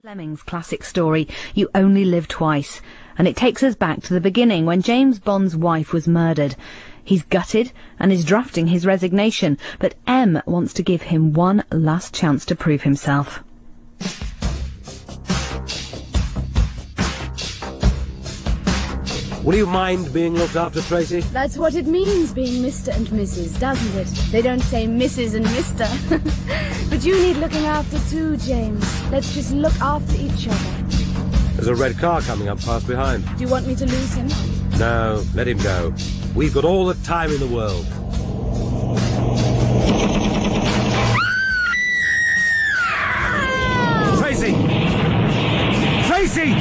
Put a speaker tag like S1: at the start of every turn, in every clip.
S1: Fleming's classic story, You Only Live Twice, and it takes us back to the beginning when James Bond's wife was murdered. He's gutted and is drafting his resignation, but M wants to give him one last chance to prove himself.
S2: Will you mind being looked after, Tracy?
S3: That's what it means, being Mr. and Mrs., doesn't it? They don't say Mrs. and Mr. But you need looking after too, James. Let's just look after each other.
S2: There's a red car coming up fast behind.
S3: Do you want me to lose him?
S2: No, let him go. We've got all the time in the world. Tracy! Tracy!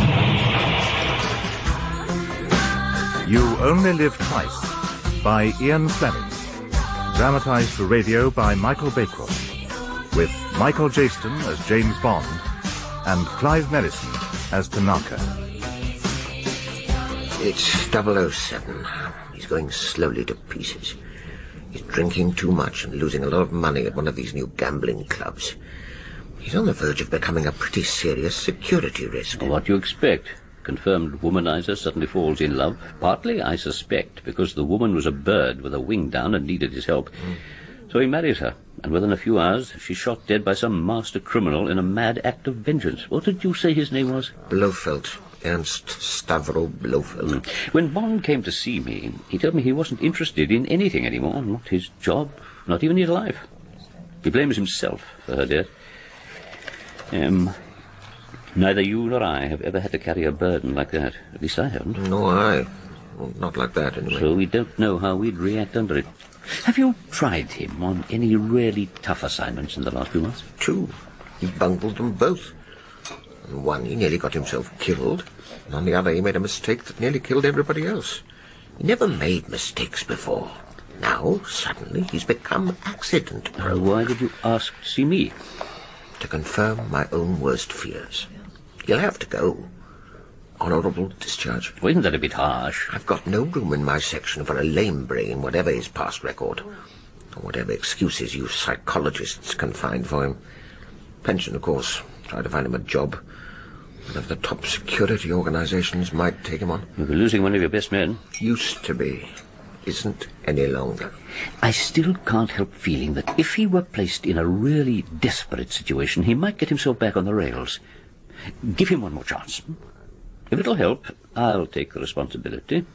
S4: You Only Live Twice, by Ian Fleming. Dramatised for radio by Michael Bakewell, with Michael Jayston as James Bond and Clive Merrison as Tanaka.
S5: It's 007. He's going slowly to pieces. He's drinking too much and losing a lot of money at one of these new gambling clubs. He's on the verge of becoming a pretty serious security risk.
S6: What do you expect? Confirmed womanizer suddenly falls in love, partly, I suspect, because the woman was a bird with a wing down and needed his help. So he marries her, and within a few hours she's shot dead by some master criminal in a mad act of vengeance. What did you say his name was?
S5: Blofeld. Ernst Stavro Blofeld.
S6: When Bond came to see me, he told me he wasn't interested in anything anymore, not his job, not even his life. He blames himself for her death. Neither you nor I have ever had to carry a burden like that. At least I haven't.
S5: Nor I. Well, not like that, anyway.
S6: So we don't know how we'd react under it. Have you tried him on any really tough assignments in the last few months?
S5: 2. He bungled them both. On one, he nearly got himself killed. And on the other, he made a mistake that nearly killed everybody else. He never made mistakes before. Now, suddenly, he's become accident-prone.
S6: Why did you ask to see me?
S5: To confirm my own worst fears. He'll have to go. Honourable discharge.
S6: Well, isn't that a bit harsh?
S5: I've got no room in my section for a lame brain, whatever his past record. Or whatever excuses you psychologists can find for him. Pension, of course. Try to find him a job. One of the top security organisations might take him on.
S6: You'll be losing one of your best men.
S5: Used to be. Isn't any longer.
S6: I still can't help feeling that if he were placed in a really desperate situation, he might get himself back on the rails. Give him one more chance. If it'll help, I'll take the responsibility.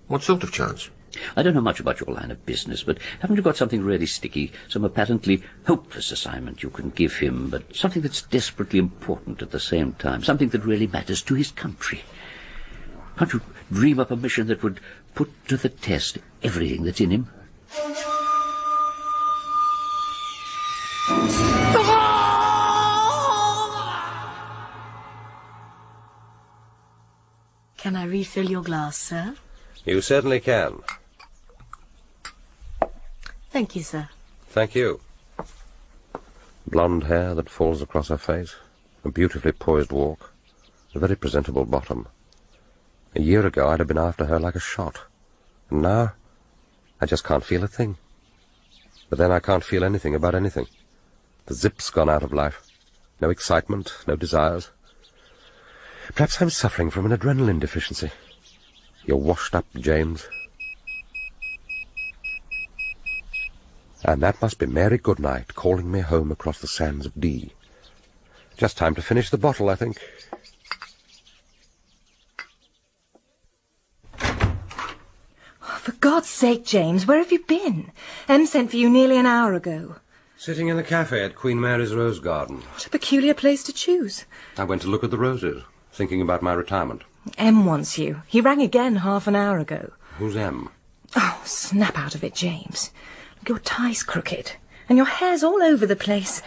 S5: What sort of chance?
S6: I don't know much about your line of business, but haven't you got something really sticky, some apparently hopeless assignment you can give him, but something that's desperately important at the same time, something that really matters to his country? Can't you dream up a mission that would put to the test everything that's in him?
S7: Can I refill your glass, sir?
S2: You certainly can.
S7: Thank you, sir.
S2: Thank you. Blonde hair that falls across her face, a beautifully poised walk, a very presentable bottom. A year ago I'd have been after her like a shot, and now I just can't feel a thing. But then I can't feel anything about anything. The zip's gone out of life. No excitement, no desires. Perhaps I'm suffering from an adrenaline deficiency. You're washed up, James. And that must be Mary Goodnight calling me home across the sands of Dee. Just time to finish the bottle, I think.
S8: Oh, for God's sake, James, where have you been? Em sent for you nearly an hour ago.
S2: Sitting in the cafe at Queen Mary's Rose Garden.
S8: What a peculiar place to choose.
S2: I went to look at the roses, thinking about my retirement.
S8: M wants you. He rang again half an hour ago.
S2: Who's M?
S8: Oh, snap out of it, James. Look, your tie's crooked, and your hair's all over the place.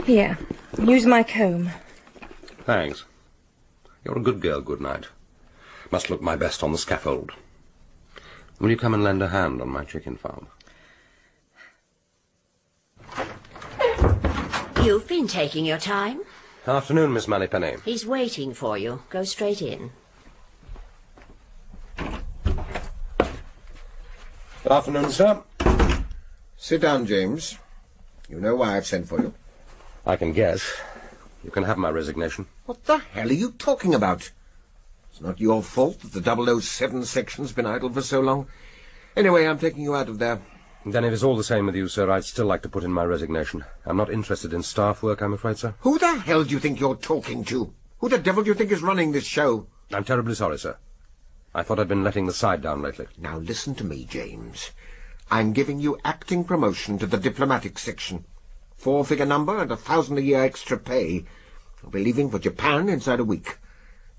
S8: Here, use my comb.
S2: Thanks. You're a good girl, Goodnight. Must look my best on the scaffold. Will you come and lend a hand on my chicken farm?
S9: You've been taking your time.
S2: Afternoon, Miss Moneypenny.
S9: He's waiting for you. Go straight in.
S2: Good afternoon, sir.
S5: Sit down, James. You know why I've sent for you.
S2: I can guess. You can have my resignation.
S5: What the hell are you talking about? It's not your fault that the 007 section's been idle for so long. Anyway, I'm taking you out of there.
S2: Then if it's all the same with you, sir, I'd still like to put in my resignation. I'm not interested in staff work, I'm afraid, sir.
S5: Who the hell do you think you're talking to? Who the devil do you think is running this show?
S2: I'm terribly sorry, sir. I thought I'd been letting the side down lately.
S5: Now listen to me, James. I'm giving you acting promotion to the diplomatic section. 4-figure number and 1,000 a year extra pay. I'll be leaving for Japan inside a week.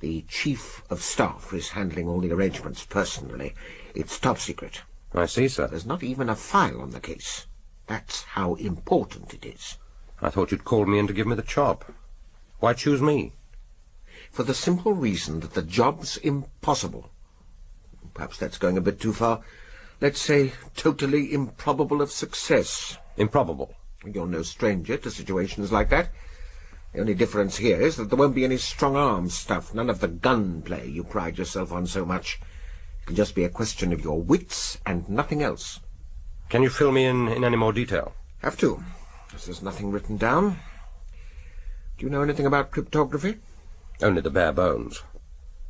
S5: The Chief of Staff is handling all the arrangements personally. It's top secret.
S2: I see, sir.
S5: There's not even a file on the case. That's how important it is.
S2: I thought you'd called me in to give me the job. Why choose me?
S5: For the simple reason that the job's impossible. Perhaps that's going a bit too far. Let's say totally improbable of success.
S2: Improbable?
S5: You're no stranger to situations like that. The only difference here is that there won't be any strong arms stuff, none of the gunplay you pride yourself on so much. It'll just be a question of your wits and nothing else.
S2: Can you fill me in any more detail?
S5: Have to, as there's nothing written down. Do you know anything about cryptography?
S2: Only the bare bones.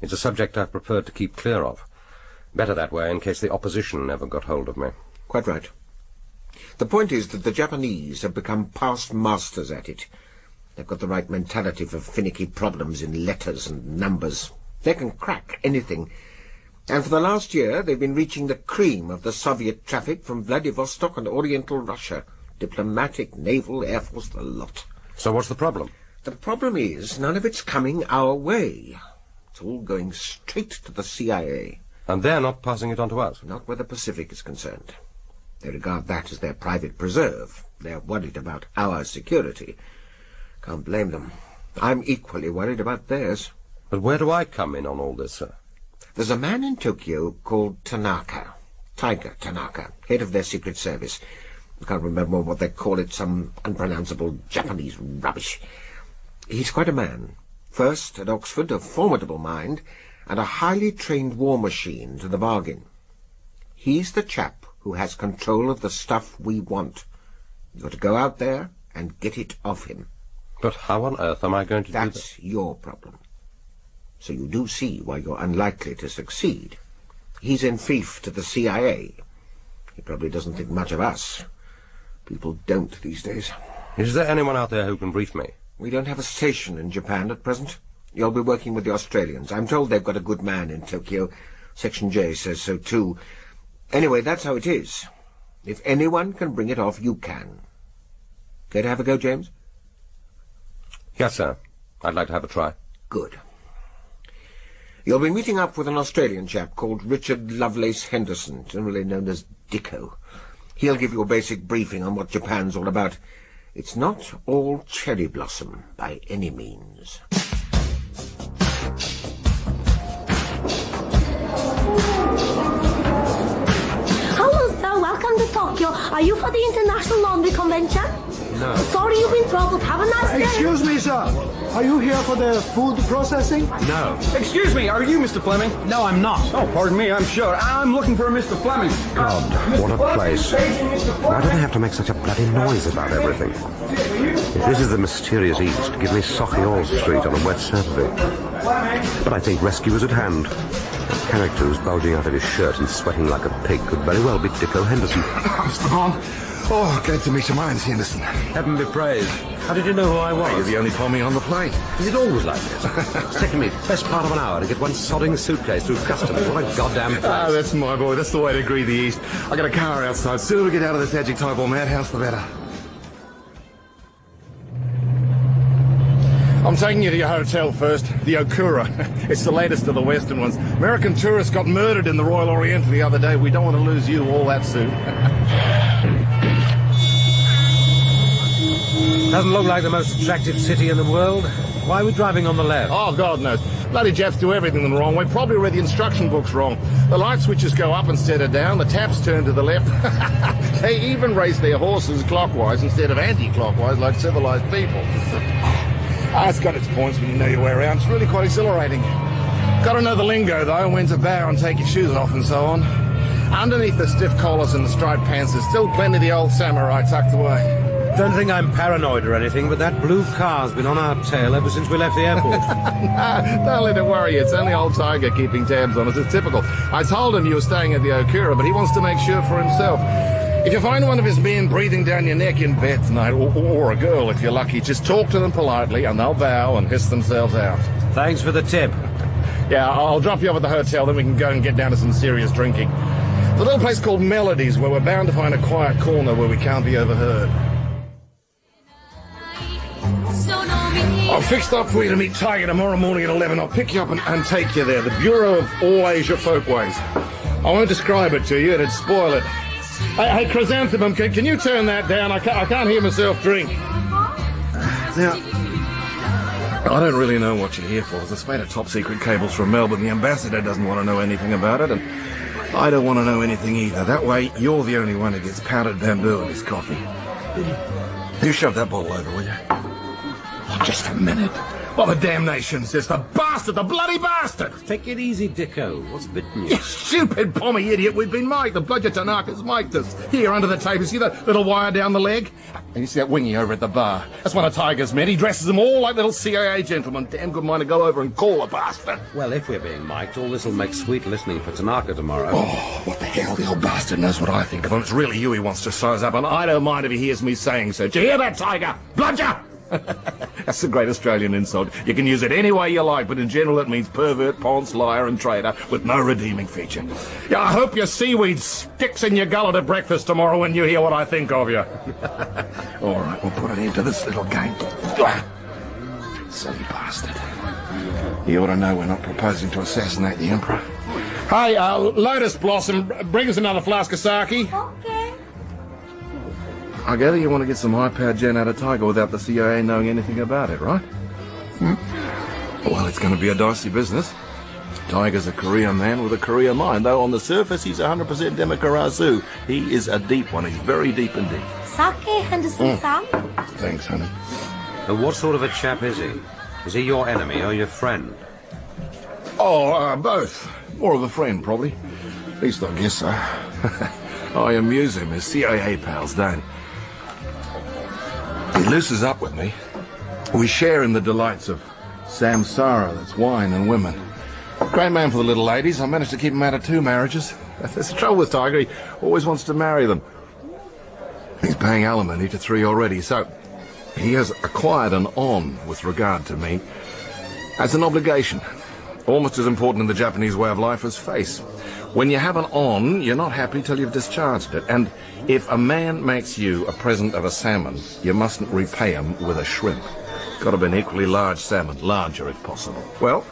S2: It's a subject I've preferred to keep clear of. Better that way, in case the opposition never got hold of me.
S5: Quite right. The point is that the Japanese have become past masters at it. They've got the right mentality for finicky problems in letters and numbers. They can crack anything. And for the last year, they've been reaching the cream of the Soviet traffic from Vladivostok and Oriental Russia. Diplomatic, naval, air force, the lot.
S2: So what's the problem?
S5: The problem is none of it's coming our way. It's all going straight to the CIA.
S2: And they're not passing it on to us?
S5: Not where the Pacific is concerned. They regard that as their private preserve. They're worried about our security. Can't blame them. I'm equally worried about theirs.
S2: But where do I come in on all this, sir?
S5: There's a man in Tokyo called Tanaka. Tiger Tanaka, head of their secret service. I can't remember what they call it, some unpronounceable Japanese rubbish. He's quite a man. First, at Oxford, a formidable mind, and a highly trained war machine to the bargain. He's the chap who has control of the stuff we want. You've got to go out there and get it off him.
S2: But how on earth am I going to do that?
S5: That's your problem. So you do see why you're unlikely to succeed. He's in fief to the CIA. He probably doesn't think much of us. People don't these days.
S2: Is there anyone out there who can brief me?
S5: We don't have a station in Japan at present. You'll be working with the Australians. I'm told they've got a good man in Tokyo. Section J says so too. Anyway, that's how it is. If anyone can bring it off, you can. Care to have a go, James?
S2: Yes, sir. I'd like to have a try.
S5: Good. You'll be meeting up with an Australian chap called Richard Lovelace Henderson, generally known as Dikko. He'll give you a basic briefing on what Japan's all about. It's not all cherry blossom by any means.
S10: Hello, sir. Welcome to Tokyo. Are you for the International Laundry Convention?
S2: No.
S10: Sorry you've been troubled. Have a nice day.
S11: Excuse me, sir. Are you here for the food processing?
S2: No.
S12: Excuse me, are you Mr. Fleming?
S11: No, I'm not.
S12: Oh, pardon me, I'm sure. I'm looking for a Mr. Fleming.
S2: God, what a place. Why do they have to make such a bloody noise about everything? If this is the mysterious East, give me Socky All Street on a wet Saturday. But I think rescue is at hand. The character who's bulging out of his shirt and sweating like a pig could very well be Dikko Henderson.
S13: Mr. Bond. Oh, glad to meet you. My name's Henderson.
S2: Heaven be praised. How did you know who I was?
S13: You're the only Tommy on the plane.
S2: Is it always like this? It's taken me the best part of an hour to get one sodding suitcase through customs. What a goddamn place.
S13: Ah, that's my boy. That's the way to greet the East. I got a car outside. Sooner we get out of this adjectival madhouse, the better. I'm taking you to your hotel first, the Okura. It's the latest of the Western ones. American tourists got murdered in the Royal Oriental the other day. We don't want to lose you all that soon.
S14: Doesn't look like the most attractive city in the world. Why are we driving on the left?
S13: Oh, God knows. Bloody Japs do everything the wrong way. Probably read the instruction books wrong. The light switches go up instead of down. The taps turn to the left. They even race their horses clockwise instead of anti-clockwise like civilized people. It's got its points when you know your way around. It's really quite exhilarating. Got to know the lingo, though, when to bow and take your shoes off and so on. Underneath the stiff collars and the striped pants, there's still plenty of the old samurai tucked away.
S14: Don't think I'm paranoid or anything, but that blue car's been on our tail ever since we left the airport.
S13: Don't let it worry you. It's only old Tiger keeping tabs on us. It's typical. I told him you were staying at the Okura, but he wants to make sure for himself. If you find one of his men breathing down your neck in bed tonight, or a girl if you're lucky, just talk to them politely and they'll bow and hiss themselves out.
S14: Thanks for the tip.
S13: Yeah, I'll drop you off at the hotel, then we can go and get down to some serious drinking. There's a little place called Melodies where we're bound to find a quiet corner where we can't be overheard. I've fixed up for you to meet Tiger tomorrow morning at 11. I'll pick you up and take you there. The Bureau of All Asia Folkways. I won't describe it to you, it'd spoil it. Hey, Chrysanthemum, can you turn that down? I can't hear myself drink. Now, I don't really know what you're here for. There's a spate of top-secret cables from Melbourne. The ambassador doesn't want to know anything about it, and I don't want to know anything either. That way, you're the only one who gets powdered bamboo in his coffee. You shove that bottle over, will you? Oh, just a minute. What the damnation's this? The bastard! The bloody bastard!
S14: Take it easy, Dikko. What's bitten you?
S13: You stupid pommy idiot! We've been mic'd. The bloody Tanaka's mic'd us. Here, under the table. See that little wire down the leg? And you see that wingy over at the bar? That's one of Tiger's men. He dresses them all like little CIA gentlemen. Damn good mind to go over and call the bastard.
S14: Well, if we're being mic'd, all this'll make sweet listening for Tanaka tomorrow.
S13: Oh, what the hell? The old bastard knows what I think of him. It's really you he wants to size up, and I don't mind if he hears me saying so. Do you hear that, Tiger? Bludger! That's the great Australian insult. You can use it any way you like, but in general it means pervert, ponce, liar and traitor with no redeeming feature. Yeah, I hope your seaweed sticks in your gullet at breakfast tomorrow when you hear what I think of you. All right, we'll put an end to this little game. Silly bastard. You ought to know we're not proposing to assassinate the Emperor. Hey, Lotus Blossom, bring us another flask of sake.
S10: Okay.
S13: I gather you want to get some high-powered gen out of Tiger without the CIA knowing anything about it, right? Well, it's going to be a dicey business. Tiger's a Korean man with a Korean mind, though on the surface he's 100% Democracy. He is a deep one. He's very deep indeed.
S10: Sake, Henderson-san?
S13: Thanks, honey.
S14: And what sort of a chap is he? Is he your enemy or your friend?
S13: Oh, both. More of a friend, probably. At least I guess so. I amuse him. His CIA pals don't. He looses up with me. We share in the delights of samsara, that's wine and women. Great man for the little ladies. I managed to keep him out of 2 marriages. That's the trouble with Tiger. He always wants to marry them. He's paying alimony to 3 already, so he has acquired an on with regard to me as an obligation. Almost as important in the Japanese way of life as face. When you have an on, you're not happy till you've discharged it. And if a man makes you a present of a salmon, you mustn't repay him with a shrimp. Got to be an equally large salmon, larger if possible. Well,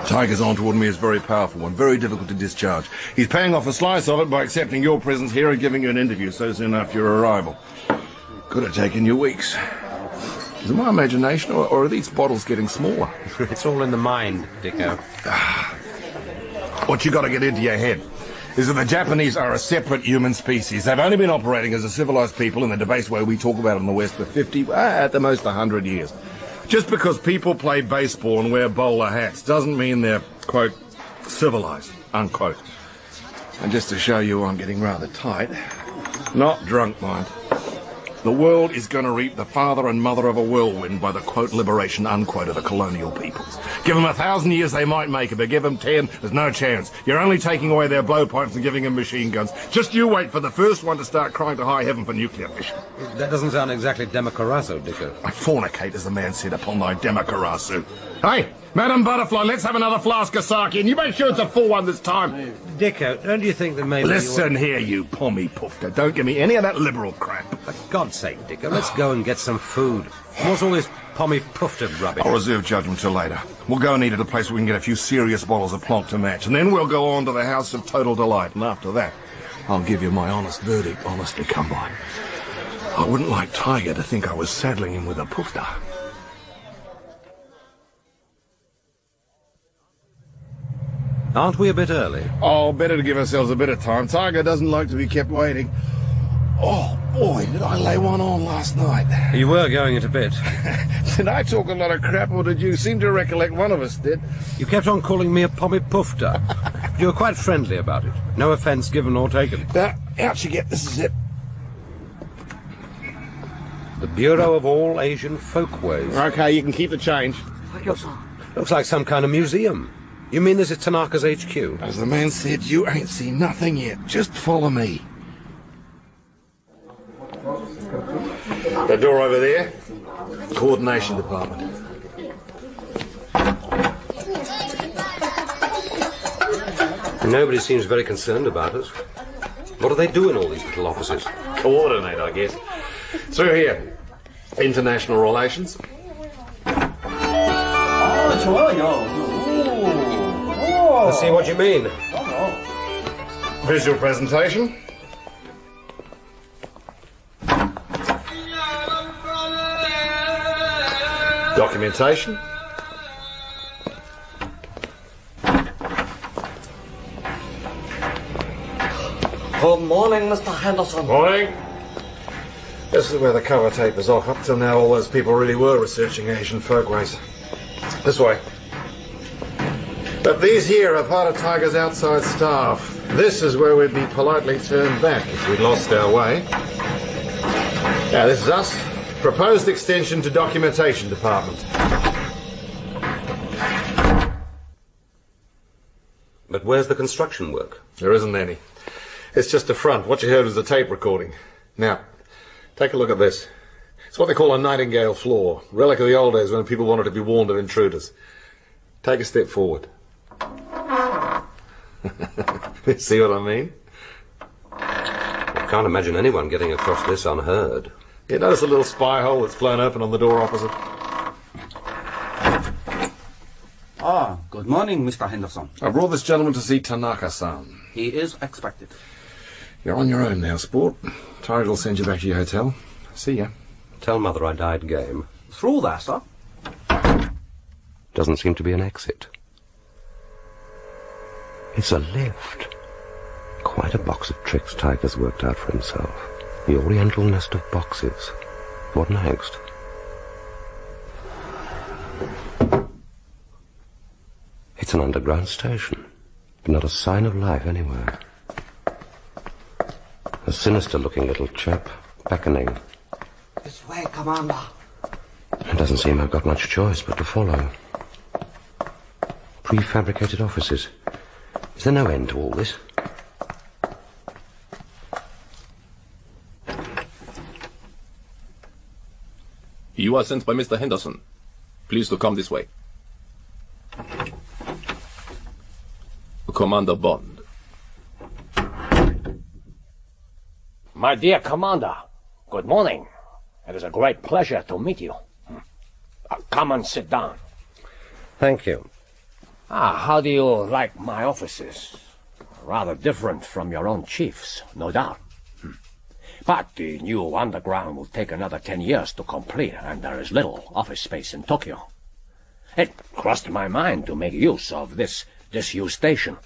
S13: Tiger's on toward me is very powerful one, very difficult to discharge. He's paying off a slice of it by accepting your presence here and giving you an interview so soon after your arrival. Could have taken you weeks. Is it my imagination, or are these bottles getting smaller?
S14: It's all in the mind, Dikko.
S13: What you got to get into your head is that the Japanese are a separate human species. They've only been operating as a civilized people in the debased way we talk about in the West for 50, at the most 100 years. Just because people play baseball and wear bowler hats doesn't mean they're, quote, civilized, unquote. And just to show you I'm getting rather tight, not drunk, mind. The world is going to reap the father and mother of a whirlwind by the, quote, liberation, unquote, of the colonial peoples. Give them 1,000 years, they might make it, but give them 10, there's no chance. You're only taking away their blowpipes and giving them machine guns. Just you wait for the first one to start crying to high heaven for nuclear fission.
S14: That doesn't sound exactly democrazo, Dikko.
S13: I fornicate, as the man said, upon thy democracy. Hey, Madam Butterfly, let's have another flask of sake, and you make sure it's a full one this time.
S14: Dikko, don't you think that maybe...
S13: Listen here, you pommy poofter. Don't give me any of that liberal crap.
S14: For God's sake, Dikko, let's go and get some food. What's all this pommy poofter rubbish?
S13: I'll reserve judgment till later. We'll go and eat at a place where we can get a few serious bottles of plonk to match, and then we'll go on to the House of Total Delight, and after that, I'll give you my honest verdict, honestly come by. I wouldn't like Tiger to think I was saddling him with a poofter.
S14: Aren't we a bit early?
S13: Oh, better to give ourselves a bit of time. Tiger doesn't like to be kept waiting. Oh, boy, did I lay one on last night.
S14: You were going it a bit.
S13: Did I talk a lot of crap, or did you? Seem to recollect one of us did.
S14: You kept on calling me a pommy poofter. You were quite friendly about it. No offence given or taken.
S13: Out you get. This is it.
S2: The Bureau of All Asian Folkways.
S13: Okay, you can keep the change.
S2: Looks like some kind of museum. You mean this is Tanaka's HQ?
S13: As the man said, you ain't seen nothing yet. Just follow me. The door over there, coordination department.
S2: Nobody seems very concerned about us. What do they do in all these little offices?
S13: Coordinate, I guess. Through here, international relations.
S2: Let's see what you mean.
S13: Visual presentation. Documentation.
S15: Good morning, Mr. Henderson.
S13: Morning. This is where the cover tape is off. Up till now, all those people really were researching Asian folkways. This way. But these here are part of Tiger's outside staff. This is where we'd be politely turned back if we'd lost our way. Now, this is us. Proposed extension to documentation department.
S2: But where's the construction work?
S13: There isn't any. It's just a front. What you heard was a tape recording. Now, take a look at this. It's what they call a nightingale floor. Relic of the old days when people wanted to be warned of intruders. Take a step forward. See what I mean?
S2: I can't imagine anyone getting across this unheard.
S13: You notice a little spy hole that's flown open on the door opposite?
S16: Ah, good morning, Mr. Henderson.
S13: I brought this gentleman to see Tanaka-san.
S16: He is expected.
S13: You're on your own now, sport. Tiger will send you back to your hotel. See ya.
S2: Tell Mother I died game.
S16: Through there, sir.
S2: Doesn't seem to be an exit. It's a lift. Quite a box of tricks Tiger's worked out for himself. The oriental nest of boxes. What next? It's an underground station. Not a sign of life anywhere. A sinister-looking little chap, beckoning.
S15: This way, Commander.
S2: It doesn't seem I've got much choice but to follow. Prefabricated offices. Is there no end to all this?
S17: You are sent by Mr. Henderson. Please to come this way. Commander Bond.
S18: My dear Commander, good morning. It is a great pleasure to meet you. Come and sit down.
S2: Thank you.
S18: How do you like my offices? Rather different from your own chief's, no doubt. But the new underground will take another 10 years to complete, and there is little office space in Tokyo. It crossed my mind to make use of this disused station.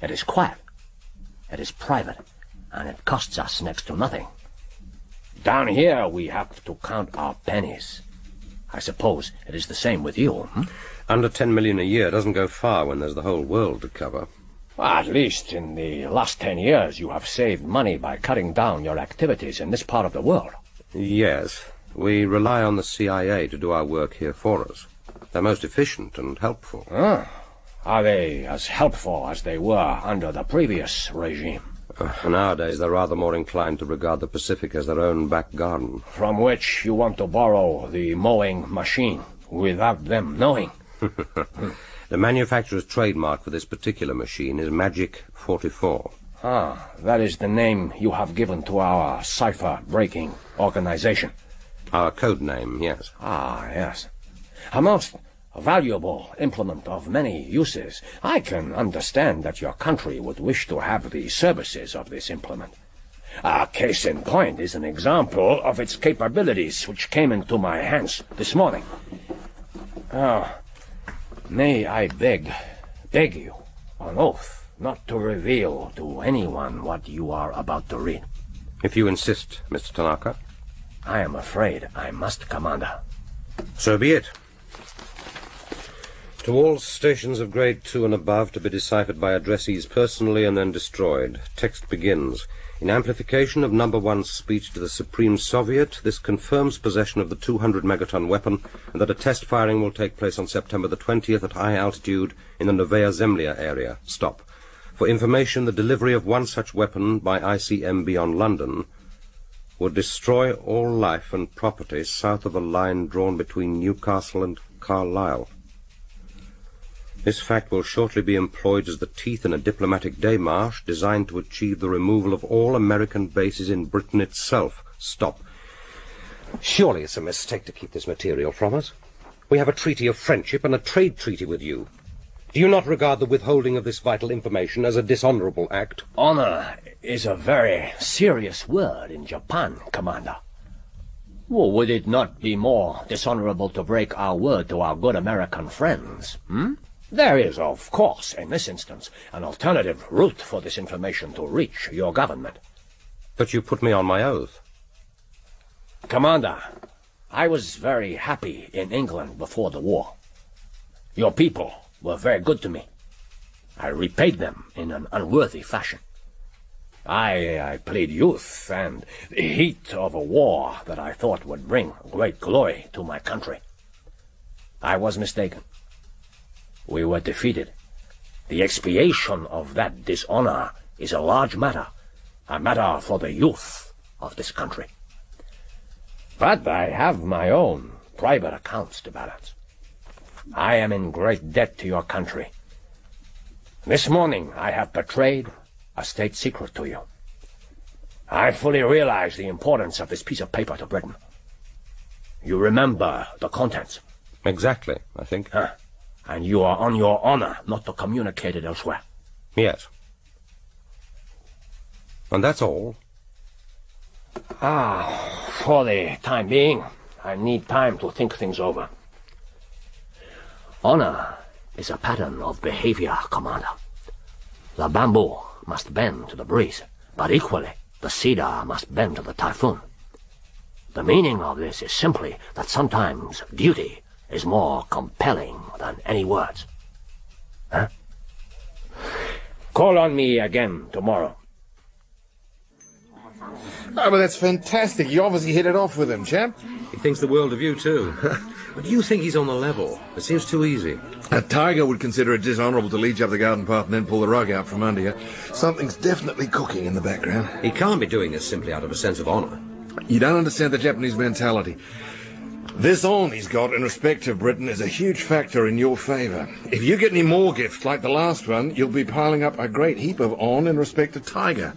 S18: It is quiet, it is private, and it costs us next to nothing. Down here we have to count our pennies. I suppose it is the same with you,
S2: Under 10 million a year doesn't go far when there's the whole world to cover.
S18: At least in the last 10 years you have saved money by cutting down your activities in this part of the world.
S2: Yes, we rely on the CIA to do our work here for us. They're most efficient and helpful.
S18: Are they as helpful as they were under the previous regime?
S2: Nowadays they're rather more inclined to regard the Pacific as their own back garden.
S18: From which you want to borrow the mowing machine without them knowing.
S2: The manufacturer's trademark for this particular machine is Magic 44.
S18: That is the name you have given to our cipher-breaking organization.
S2: Our code name, yes.
S18: Yes. A most valuable implement of many uses. I can understand that your country would wish to have the services of this implement. A case in point is an example of its capabilities which came into my hands this morning. May I beg you, on oath, not to reveal to anyone what you are about to read?
S2: If you insist, Mr. Tanaka.
S18: I am afraid I must, Commander.
S2: So be it. To all stations of grade 2 and above to be deciphered by addressees personally and then destroyed. Text begins. In amplification of number 1's speech to the Supreme Soviet, this confirms possession of the 200-megaton weapon and that a test firing will take place on September the 20th at high altitude in the Novaya Zemlya area. Stop. For information, the delivery of one such weapon by ICMB on London would destroy all life and property south of a line drawn between Newcastle and Carlisle. This fact will shortly be employed as the teeth in a diplomatic démarche designed to achieve the removal of all American bases in Britain itself. Stop. Surely it's a mistake to keep this material from us. We have a treaty of friendship and a trade treaty with you. Do you not regard the withholding of this vital information as a dishonorable act?
S18: Honor is a very serious word in Japan, Commander. Well, would it not be more dishonorable to break our word to our good American friends, There is, of course, in this instance, an alternative route for this information to reach your government.
S2: But you put me on my oath.
S18: Commander, I was very happy in England before the war. Your people were very good to me. I repaid them in an unworthy fashion. I played youth and the heat of a war that I thought would bring great glory to my country. I was mistaken. We were defeated. The expiation of that dishonor is a large matter, a matter for the youth of this country. But I have my own private accounts to balance. I am in great debt to your country. This morning I have betrayed a state secret to you. I fully realize the importance of this piece of paper to Britain. You remember the contents?
S2: Exactly, I think.
S18: And you are on your honor not to communicate it elsewhere?
S2: Yes. And that's all?
S18: For the time being, I need time to think things over. Honor is a pattern of behavior, Commander. The bamboo must bend to the breeze, but equally, the cedar must bend to the typhoon. The meaning of this is simply that sometimes duty is more compelling than any words. Call on me again tomorrow.
S13: Oh, but that's fantastic. You obviously hit it off with him, chap.
S2: He thinks the world of you, too. But do you think he's on the level? It seems too easy.
S13: A tiger would consider it dishonourable to lead you up the garden path and then pull the rug out from under you. Something's definitely cooking in the background.
S2: He can't be doing this simply out of a sense of honour.
S13: You don't understand the Japanese mentality. This on he's got in respect of Britain is a huge factor in your favour. If you get any more gifts like the last one, you'll be piling up a great heap of on in respect of Tiger.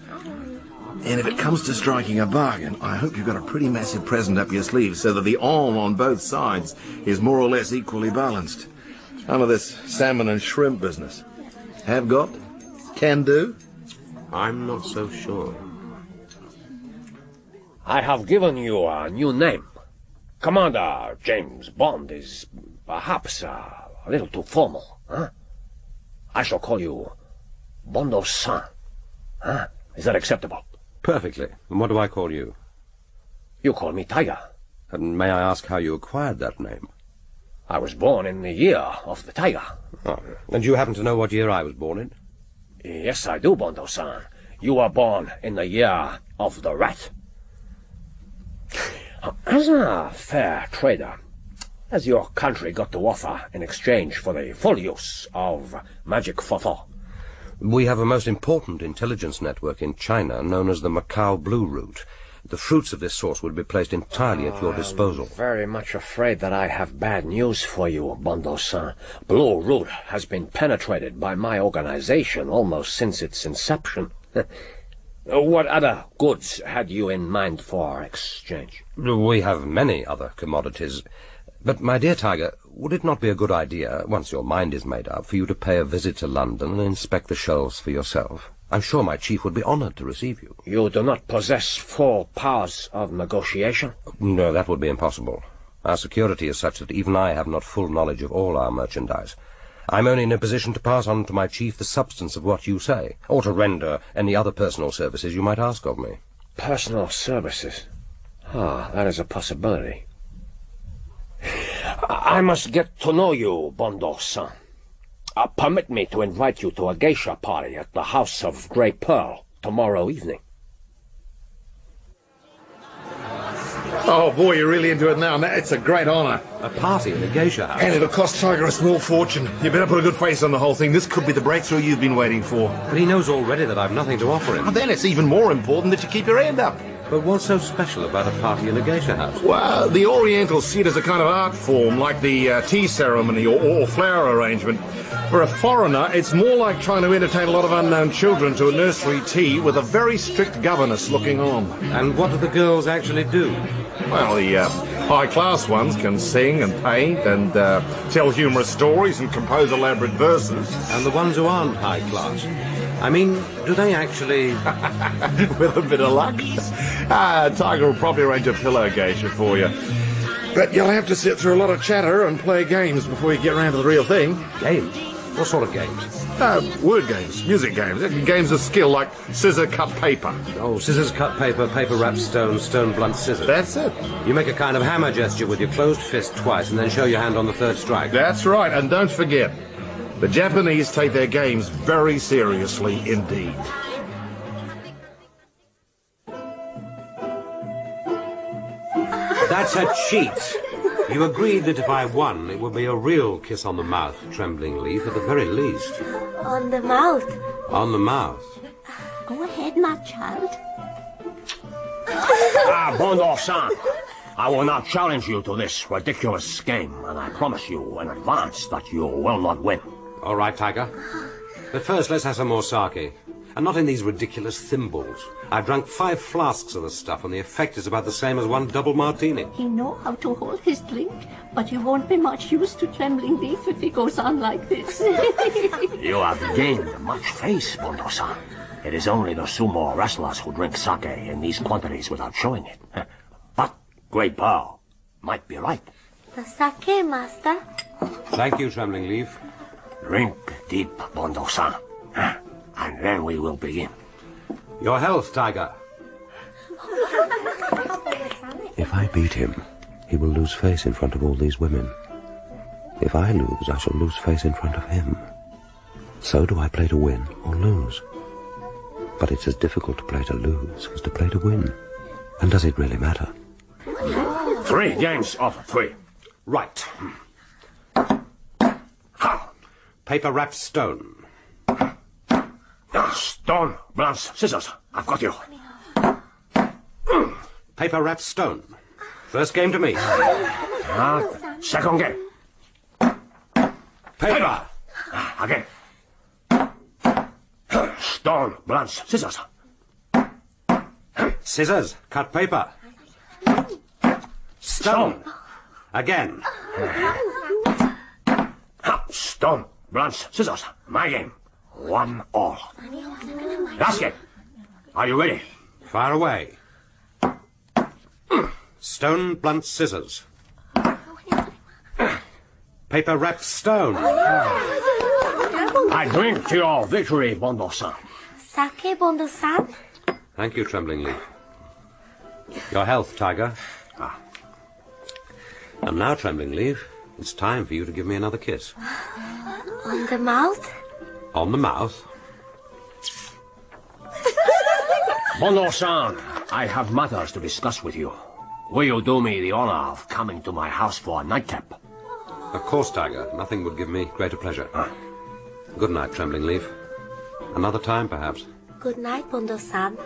S13: And if it comes to striking a bargain, I hope you've got a pretty massive present up your sleeve so that the on both sides is more or less equally balanced. None of this salmon and shrimp business. Have got? Can do?
S2: I'm not so sure.
S18: I have given you a new name. Commander James Bond is perhaps a little too formal, I shall call you Bondo-san. Is that acceptable?
S2: Perfectly. And what do I call you?
S18: You call me Tiger.
S2: And may I ask how you acquired that name?
S18: I was born in the year of the tiger.
S2: Oh, and do you happen to know what year I was born in?
S18: Yes, I do, Bondo-san. You were born in the year of the rat. As a fair trader, has your country got to offer in exchange for the full use of magic fofo?
S2: We have a most important intelligence network in China known as the Macau Blue Route. The fruits of this source would be placed entirely at your disposal.
S18: I'm very much afraid that I have bad news for you, Bondo-san. Blue Route has been penetrated by my organization almost since its inception. What other goods had you in mind for exchange?
S2: We have many other commodities. But, my dear Tiger, would it not be a good idea, once your mind is made up, for you to pay a visit to London and inspect the shelves for yourself? I'm sure my chief would be honoured to receive you.
S18: You do not possess full powers of negotiation?
S2: No, that would be impossible. Our security is such that even I have not full knowledge of all our merchandise. I'm only in a position to pass on to my chief the substance of what you say, or to render any other personal services you might ask of me.
S18: Personal services? That is a possibility. I must get to know you, Bondo-san. Permit me to invite you to a geisha party at the House of Grey Pearl tomorrow evening.
S13: Oh, boy, you're really into it now. It's a great honour.
S14: A party in a geisha house?
S13: And it'll cost Tiger a small fortune. You better put a good face on the whole thing. This could be the breakthrough you've been waiting for.
S14: But he knows already that I've nothing to offer him.
S13: Well, then it's even more important that you keep your hand up.
S14: But what's so special about a party in a geisha house?
S13: Well, the Orientals see it as a kind of art form, like the tea ceremony or flower arrangement. For a foreigner, it's more like trying to entertain a lot of unknown children to a nursery tea with a very strict governess looking on.
S14: And what do the girls actually do?
S13: Well, the high-class ones can sing and paint and tell humorous stories and compose elaborate verses.
S14: And the ones who aren't high-class? I mean, do they actually...
S13: With a bit of luck. Tiger will probably arrange a pillow geisha for you. But you'll have to sit through a lot of chatter and play games before you get around to the real thing.
S14: Games? What sort of games?
S13: Word games, music games, games of skill like scissor, cut, paper.
S14: Oh, scissors, cut, paper, paper, wrap, stone, stone, blunt, scissors.
S13: That's it.
S14: You make a kind of hammer gesture with your closed fist twice and then show your hand on the third strike.
S13: That's right, and don't forget, the Japanese take their games very seriously indeed.
S14: That's a cheat. You agreed that if I won, it would be a real kiss on the mouth, Trembling Leaf, at the very least.
S10: On the mouth.
S14: On the mouth.
S10: Go ahead, my child.
S18: Bondo-san, I will not challenge you to this ridiculous game, and I promise you in advance that you will not win.
S14: All right, Tiger. But first, let's have some more sake. And not in these ridiculous thimbles. I've drunk 5 flasks of the stuff, and the effect is about the same as one double martini.
S10: He knows how to hold his drink, but you won't be much use to Trembling Leaf if he goes on like this.
S18: You have gained much face, Bondo-san. It is only the sumo wrestlers who drink sake in these quantities without showing it. But Great Pearl might be right.
S10: The sake, master.
S14: Thank you, Trembling Leaf.
S18: Drink deep, Bondo-san. And then we will begin.
S14: Your health, Tiger.
S2: If I beat him, he will lose face in front of all these women. If I lose, I shall lose face in front of him. So do I play to win or lose? But it's as difficult to play to lose as to play to win. And does it really matter?
S18: 3 games of 3.
S14: Right. Paper, wrap, stone.
S18: Stone, bronze, scissors. I've got you.
S14: Paper, wrap, stone. First game to me.
S18: Second game.
S14: Paper.
S18: Again. Stone, bronze, scissors.
S14: Scissors, cut paper. Stone. Again.
S18: Stone, bronze, scissors. My game. 1-all. Last game. Are you ready?
S14: Fire away. Stone, blunt, scissors. Paper, wrap, stone.
S18: I drink to your victory, Bondo-san.
S10: Sake, Bondo-san.
S14: Thank you, Trembling Leaf. Your health, Tiger. And now, Trembling Leaf, it's time for you to give me another kiss.
S10: On the mouth?
S14: On the mouth.
S18: Bondo-san, I have matters to discuss with you. Will you do me the honor of coming to my house for a nightcap?
S14: Of course, Tiger. Nothing would give me greater pleasure. Good night, Trembling Leaf. Another time, perhaps.
S10: Good night, Bondo-san.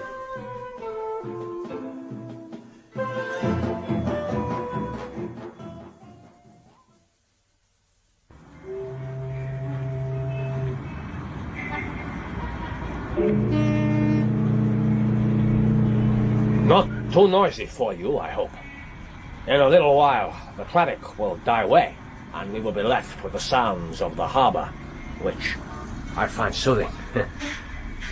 S18: Not too noisy for you, I hope. In a little while, the traffic will die away, and we will be left with the sounds of the harbor, which I find soothing.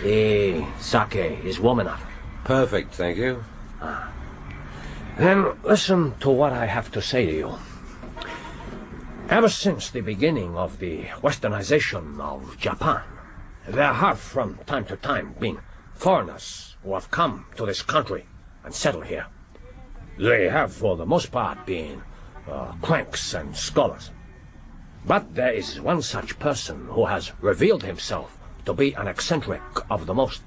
S18: The sake is warm enough.
S14: Perfect, thank you.
S18: Then listen to what I have to say to you. Ever since the beginning of the westernization of Japan, there have from time to time been foreigners who have come to this country and settled here. They have, for the most part, been cranks and scholars. But there is one such person who has revealed himself to be an eccentric of the most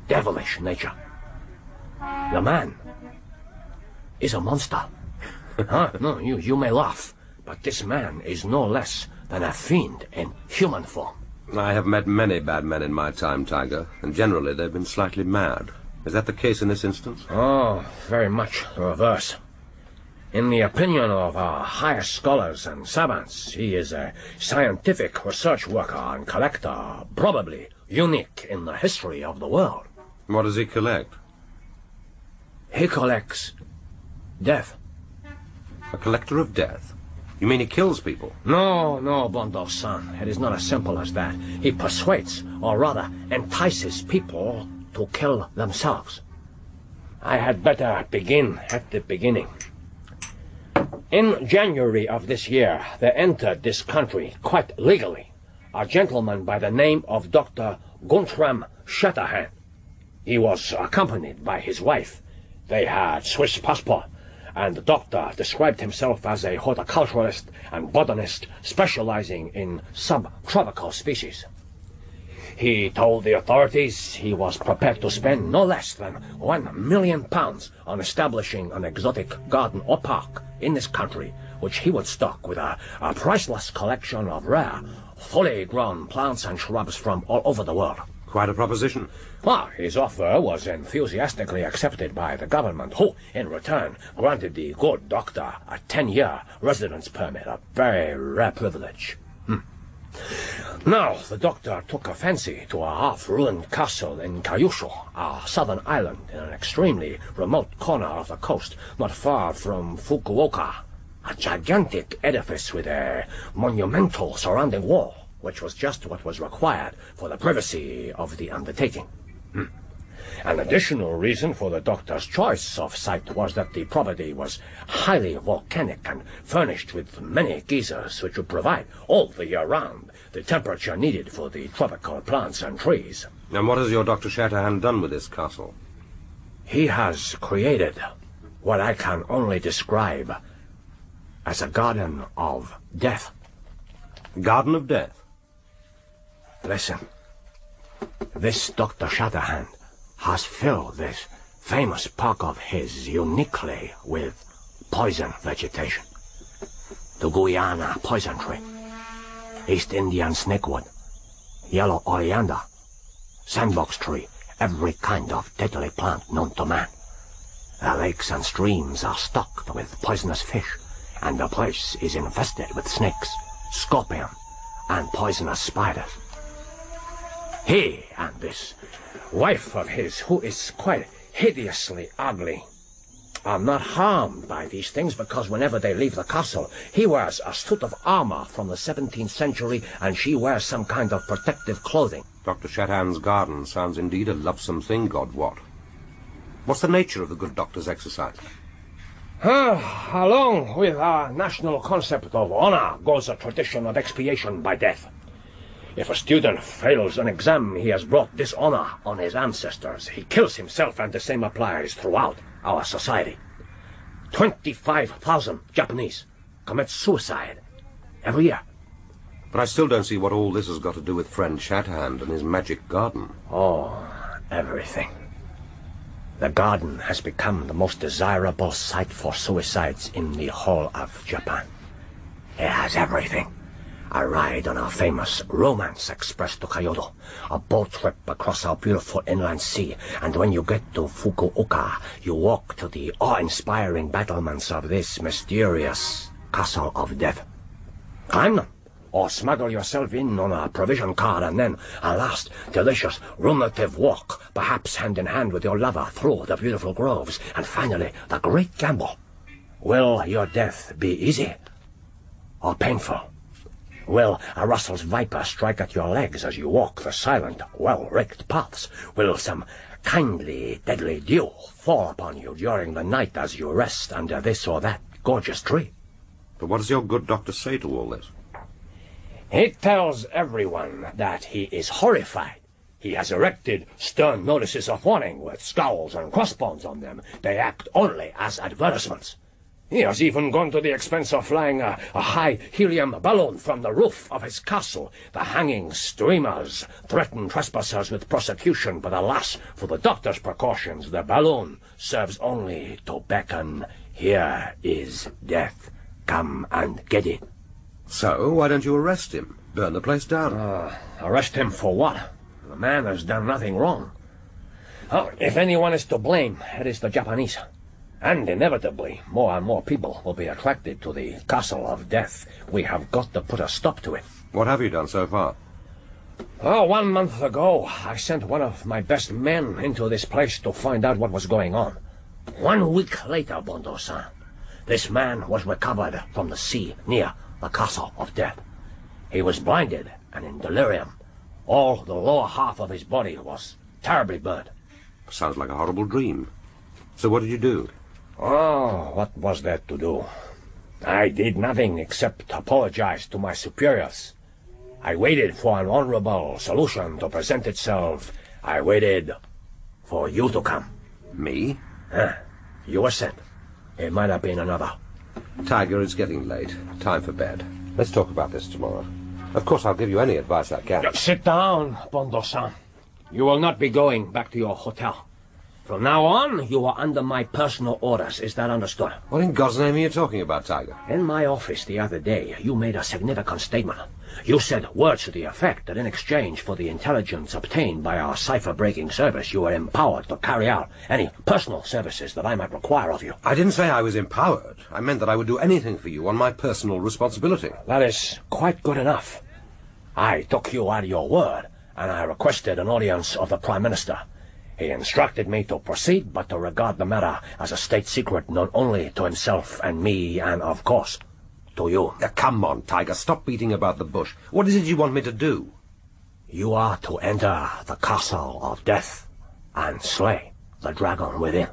S18: devilish nature. The man is a monster. No, you may laugh, but this man is no less than a fiend in human form.
S14: I have met many bad men in my time, Tiger, and generally they've been slightly mad. Is that the case in this instance?
S18: Oh, very much the reverse. In the opinion of our higher scholars and savants, he is a scientific research worker and collector, probably unique in the history of the world.
S14: What does he collect?
S18: He collects death.
S14: A collector of death? You mean he kills people?
S18: No, Bondo-san. It is not as simple as that. He persuades, or rather entices people to kill themselves. I had better begin at the beginning. In January of this year, there entered this country, quite legally, a gentleman by the name of Dr. Guntram Shatterhand. He was accompanied by his wife. They had Swiss passport, and the doctor described himself as a horticulturalist and botanist specializing in subtropical species. He told the authorities he was prepared to spend no less than £1 million on establishing an exotic garden or park in this country, which he would stock with a priceless collection of rare, fully grown plants and shrubs from all over the world.
S14: Quite a proposition.
S18: Well, his offer was enthusiastically accepted by the government, who, in return, granted the good doctor a 10-year residence permit, a very rare privilege. Now, the doctor took a fancy to a half-ruined castle in Kyushu, a southern island in an extremely remote corner of the coast, not far from Fukuoka. A gigantic edifice with a monumental surrounding wall, which was just what was required for the privacy of the undertaking. An additional reason for the doctor's choice of site was that the property was highly volcanic and furnished with many geysers which would provide all the year round the temperature needed for the tropical plants and trees.
S14: And what has your Dr. Shatterhand done with this castle?
S18: He has created what I can only describe as a garden of death.
S14: Garden of death?
S18: Listen. This Dr. Shatterhand has filled this famous park of his uniquely with poison vegetation. The Guyana poison tree, East Indian snakewood, yellow oleander, sandbox tree, every kind of deadly plant known to man. The lakes and streams are stocked with poisonous fish, and the place is infested with snakes, scorpion, and poisonous spiders. He and this wife of his, who is quite hideously ugly, are not harmed by these things because whenever they leave the castle, he wears a suit of armor from the 17th century and she wears some kind of protective clothing.
S14: Dr. Shatterhand's garden sounds indeed a lovesome thing, God wot. What's the nature of the good doctor's exercise?
S18: Along with our national concept of honor goes a tradition of expiation by death. If a student fails an exam, he has brought dishonor on his ancestors. He kills himself, and the same applies throughout our society. 25,000 Japanese commit suicide every year.
S14: But I still don't see what all this has got to do with friend Shatterhand and his magic garden.
S18: Oh, everything. The garden has become the most desirable site for suicides in the whole of Japan. It has everything. A ride on our famous Romance Express to Kyoto, a boat trip across our beautiful inland sea, and when you get to Fukuoka, you walk to the awe-inspiring battlements of this mysterious Castle of Death. Climb them, or smuggle yourself in on a provision car, and then a last delicious ruminative walk, perhaps hand in hand with your lover through the beautiful groves, and finally the great gamble. Will your death be easy or painful? Will a Russell's viper strike at your legs as you walk the silent, well-raked paths? Will some kindly, deadly dew fall upon you during the night as you rest under this or that gorgeous tree?
S14: But what does your good doctor say to all this?
S18: He tells everyone that he is horrified. He has erected stern notices of warning with scowls and crossbones on them. They act only as advertisements. He has even gone to the expense of flying a high helium balloon from the roof of his castle. The hanging streamers threaten trespassers with prosecution, but alas, for the doctor's precautions, the balloon serves only to beckon. Here is death. Come and get it.
S2: So, why don't you arrest him? Burn the place down.
S18: Arrest him for what? The man has done nothing wrong. If anyone is to blame, it is the Japanese. And inevitably, more and more people will be attracted to the Castle of Death. We have got to put a stop to it.
S2: What have you done so far?
S18: 1 month ago, I sent one of my best men into this place to find out what was going on. 1 week later, Bondo-san, this man was recovered from the sea near the Castle of Death. He was blinded and in delirium. All the lower half of his body was terribly burnt.
S2: Sounds like a horrible dream. So what did you do?
S18: What was there to do? I did nothing except apologize to my superiors. I waited for an honorable solution to present itself. I waited for you to come.
S2: Me?
S18: You were sent. It might have been another.
S2: Tiger, it's getting late. Time for bed. Let's talk about this tomorrow. Of course, I'll give you any advice I can.
S18: Sit down, Bondo-san. You will not be going back to your hotel. From now on, you are under my personal orders. Is that understood?
S2: What in God's name are you talking about, Tiger?
S18: In my office the other day, you made a significant statement. You said words to the effect that in exchange for the intelligence obtained by our cipher-breaking service, you were empowered to carry out any personal services that I might require of you.
S2: I didn't say I was empowered. I meant that I would do anything for you on my personal responsibility.
S18: That is quite good enough. I took you at your word, and I requested an audience of the Prime Minister. He instructed me to proceed, but to regard the matter as a state secret known only to himself and me, and, of course, to you.
S2: Come on, Tiger, stop beating about the bush. What is it you want me to do?
S18: You are to enter the Castle of Death and slay the dragon within.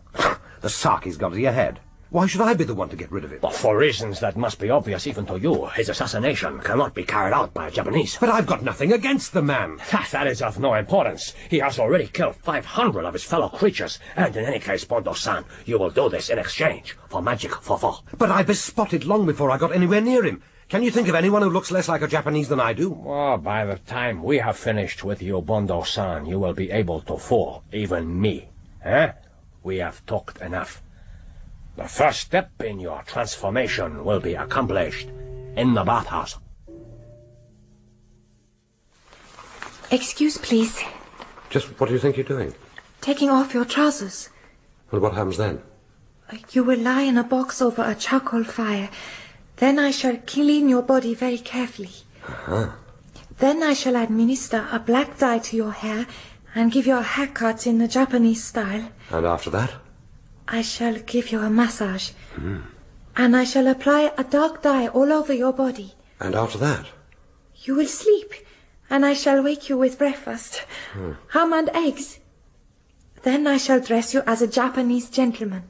S2: The Saki's gone to your head. Why should I be the one to get rid of him?
S18: But for reasons that must be obvious even to you, his assassination cannot be carried out by a Japanese.
S2: But I've got nothing against the man.
S18: That is of no importance. He has already killed 500 of his fellow creatures, and in any case, Bondo-san, you will do this in exchange for magic for.
S2: But I bespotted long before I got anywhere near him. Can you think of anyone who looks less like a Japanese than I do?
S18: Well, by the time we have finished with you, Bondo-san, you will be able to fool even me. We have talked enough. The first step in your transformation will be accomplished in the bathhouse.
S8: Excuse, please.
S2: Just what do you think you're doing?
S8: Taking off your trousers.
S2: Well, what happens then?
S8: You will lie in a box over a charcoal fire. Then I shall clean your body very carefully. Then I shall administer a black dye to your hair and give you a haircut in the Japanese style.
S2: And after that?
S8: I shall give you a massage. And I shall apply a dark dye all over your body.
S2: And after that?
S8: You will sleep, and I shall wake you with breakfast. Ham and eggs. Then I shall dress you as a Japanese gentleman.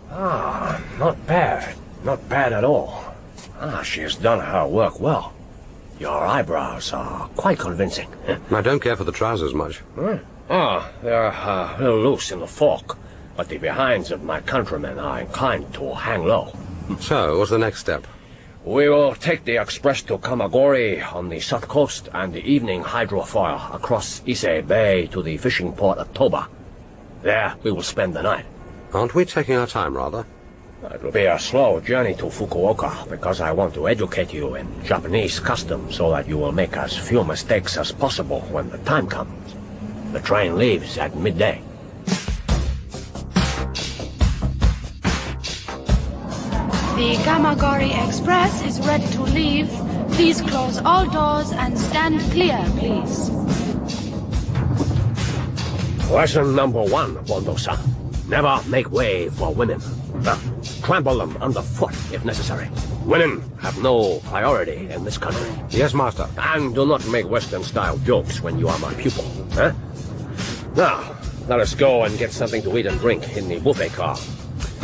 S18: Not bad. Not bad at all. She has done her work well. Your eyebrows are quite convincing.
S2: I don't care for the trousers much.
S18: They're a little loose in the fork, but the behinds of my countrymen are inclined to hang low.
S2: So, what's the next step?
S18: We will take the express to Kamagori on the south coast and the evening hydrofoil across Ise Bay to the fishing port of Toba. There we will spend the night.
S2: Aren't we taking our time, rather?
S18: It will be a slow journey to Fukuoka, because I want to educate you in Japanese customs so that you will make as few mistakes as possible when the time comes. The train leaves at midday.
S3: The Kamagori Express is ready to leave. Please close all doors and stand clear, please.
S18: Lesson number 1, Bondo-san. Never make way for women. Trample them underfoot if necessary. Women have no priority in this country.
S2: Yes, master.
S18: And do not make Western-style jokes when you are my pupil. Now, let us go and get something to eat and drink in the buffet car.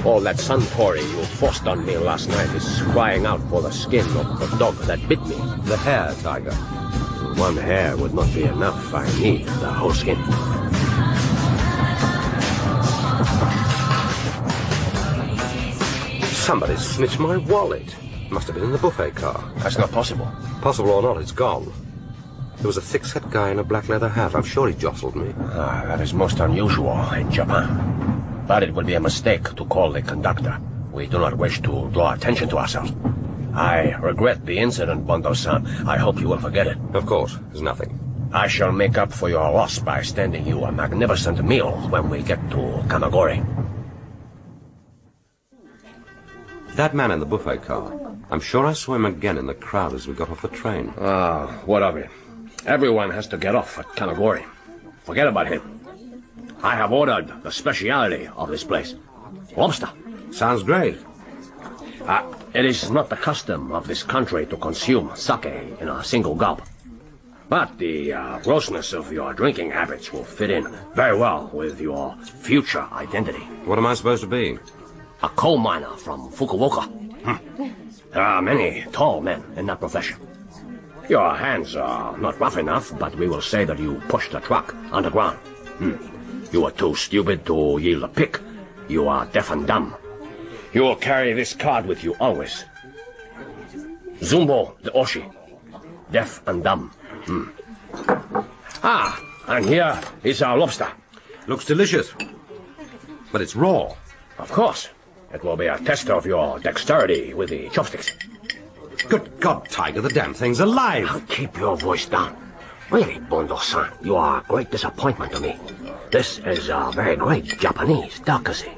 S18: All that suntory you forced on me last night is crying out for the skin of the dog that bit me.
S2: The hair, Tiger.
S18: One hair would not be enough. I need the whole skin.
S2: Somebody snitched my wallet. Must have been in the buffet car.
S18: That's not possible.
S2: Possible or not, it's gone. There was a thick-set guy in a black leather hat. I'm sure he jostled me.
S18: That is most unusual in Japan. But it would be a mistake to call the conductor. We do not wish to draw attention to ourselves. I regret the incident, Bondo-san. I hope you will forget it.
S2: Of course, there's nothing.
S18: I shall make up for your loss by standing you a magnificent meal when we get to Kamagori.
S2: That man in the buffet car. I'm sure I saw him again in the crowd as we got off the train.
S18: What of it? Everyone has to get off at Kamagori. Forget about him. I have ordered the speciality of this place. Lobster.
S2: Sounds great.
S18: It is not the custom of this country to consume sake in a single gulp. But the grossness of your drinking habits will fit in very well with your future identity.
S2: What am I supposed to be?
S18: A coal miner from Fukuoka. There are many tall men in that profession. Your hands are not rough enough, but we will say that you pushed a truck underground. You were too stupid to yield a pick. You are deaf and dumb. You will carry this card with you always. Zumbo de Oshi. Deaf and dumb. And here is our lobster.
S2: Looks delicious. But it's raw.
S18: Of course. It will be a test of your dexterity with the chopsticks.
S2: Good God, Tiger, the damn thing's alive!
S18: Now keep your voice down. Really, Bondo-san, you are a great disappointment to me. This is a very great Japanese delicacy.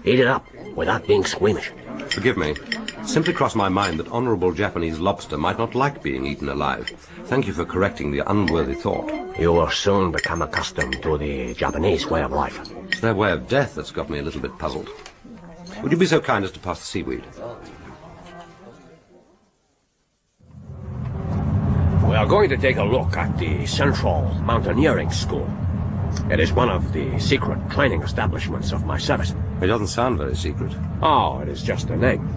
S18: Eat it up without being squeamish.
S2: Forgive me. It simply crossed my mind that honourable Japanese lobster might not like being eaten alive. Thank you for correcting the unworthy thought.
S18: You will soon become accustomed to the Japanese way of life.
S2: It's their way of death that's got me a little bit puzzled. Would you be so kind as to pass the seaweed?
S18: We are going to take a look at the Central Mountaineering School. It is one of the secret training establishments of my service.
S2: It doesn't sound very secret.
S18: Oh, it is just a name.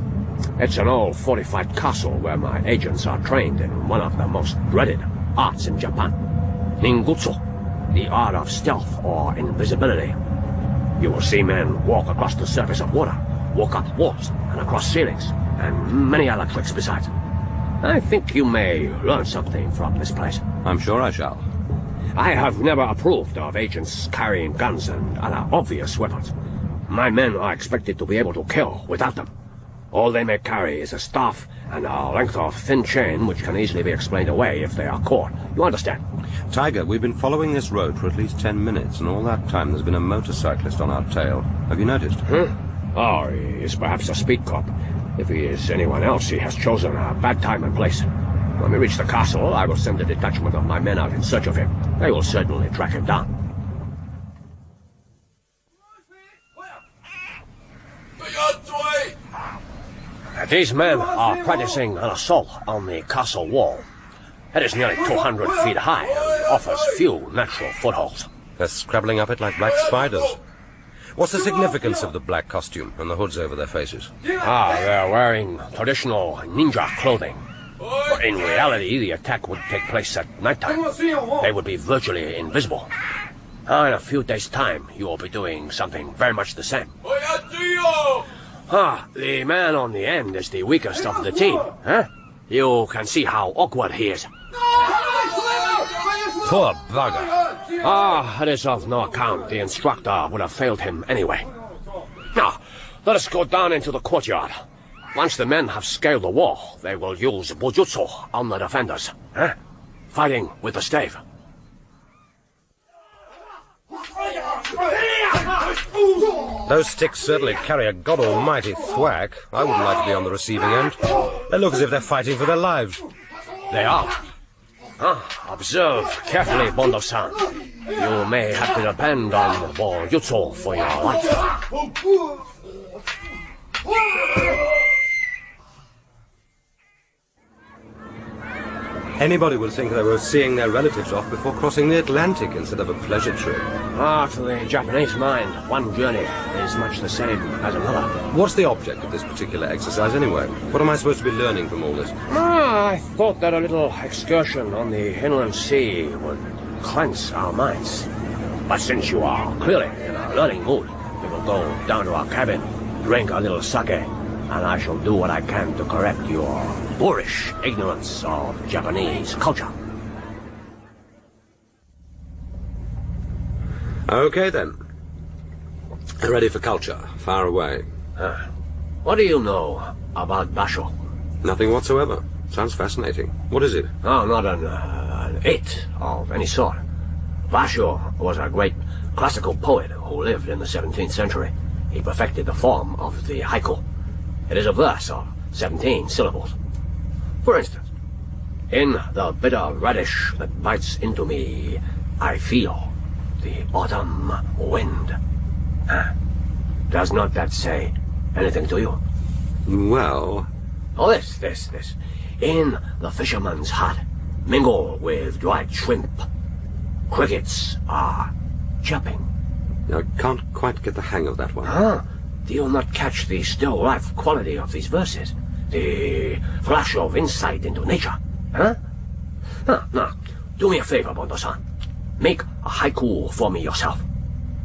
S18: It's an old fortified castle where my agents are trained in one of the most dreaded arts in Japan. Ninjutsu, the art of stealth or invisibility. You will see men walk across the surface of water, walk up walls and across ceilings, and many other tricks besides. I think you may learn something from this place.
S2: I'm sure I shall.
S18: I have never approved of agents carrying guns and other obvious weapons. My men are expected to be able to kill without them. All they may carry is a staff and a length of thin chain which can easily be explained away if they are caught. You understand?
S2: Tiger, we've been following this road for at least 10 minutes, and all that time there's been a motorcyclist on our tail. Have you noticed?
S18: Oh, he is perhaps a speed cop. If he is anyone else, he has chosen a bad time and place. When we reach the castle, I will send a detachment of my men out in search of him. They will certainly track him down. These men are practicing an assault on the castle wall. It is nearly 200 feet high and offers few natural footholds.
S2: They're scrabbling up it like black spiders. What's the significance of the black costume and the hoods over their faces?
S18: They're wearing traditional ninja clothing. But in reality, the attack would take place at nighttime. They would be virtually invisible. In a few days' time, you will be doing something very much the same. The man on the end is the weakest of the team. You can see how awkward he is.
S2: Poor bugger.
S18: It is of no account. The instructor would have failed him anyway. Now, let us go down into the courtyard. Once the men have scaled the wall, they will use bujutsu on the defenders. Fighting with the stave.
S2: Those sticks certainly carry a god almighty thwack. I wouldn't like to be on the receiving end. They look as if they're fighting for their lives.
S18: They are. Observe carefully, Bondo-san. You may have to depend on bujutsu for your life.
S2: Anybody would think they were seeing their relatives off before crossing the Atlantic instead of a pleasure trip.
S18: To the Japanese mind, one journey is much the same as another.
S2: What's the object of this particular exercise anyway? What am I supposed to be learning from all this?
S18: I thought that a little excursion on the inland sea would cleanse our minds. But since you are clearly in a learning mood, we will go down to our cabin, drink a little sake, and I shall do what I can to correct your boorish ignorance of Japanese culture.
S14: Okay, then. Ready for culture. Far away.
S18: What do you know about Basho?
S14: Nothing whatsoever. Sounds fascinating. What is it?
S18: Oh, not an it of any sort. Basho was a great classical poet who lived in the 17th century. He perfected the form of the haiku. It is a verse of 17 syllables. For instance, in the bitter radish that bites into me, I feel the autumn wind. Does not that say anything to you?
S14: Well...
S18: Oh, this. In the fisherman's hut, mingle with dried shrimp. Crickets are chirping.
S14: I can't quite get the hang of that one.
S18: Do you not catch the still life quality of these verses? The flash of insight into nature? Now, do me a favor, Bondo-san. Make a haiku for me yourself.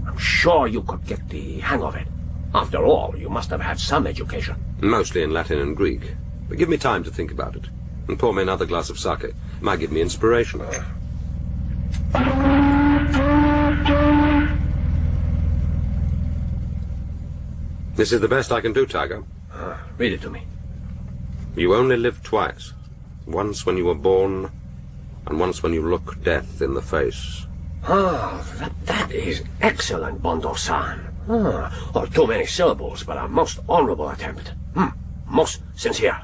S18: I'm sure you could get the hang of it. After all, you must have had some education.
S14: Mostly in Latin and Greek. But give me time to think about it. And pour me another glass of sake. It might give me inspiration. This is the best I can do, Tiger.
S18: Read it to me.
S14: You only live twice. Once when you were born, and once when you look death in the face.
S18: That is excellent, Bondo-san. Too many syllables, but a most honorable attempt. Most sincere.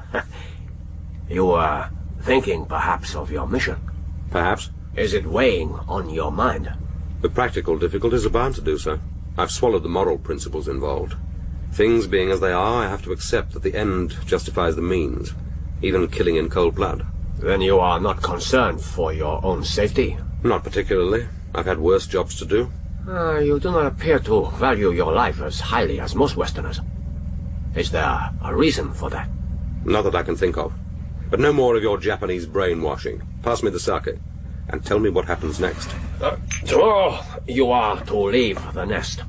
S18: You are thinking, perhaps, of your mission.
S14: Perhaps.
S18: Is it weighing on your mind?
S14: The practical difficulties are bound to do so. I've swallowed the moral principles involved. Things being as they are, I have to accept that the end justifies the means, even killing in cold blood.
S18: Then you are not concerned for your own safety?
S14: Not particularly. I've had worse jobs to do.
S18: You do not appear to value your life as highly as most Westerners. Is there a reason for that?
S14: Not that I can think of. But no more of your Japanese brainwashing. Pass me the sake, and tell me what happens next.
S18: Tomorrow you are to leave the nest.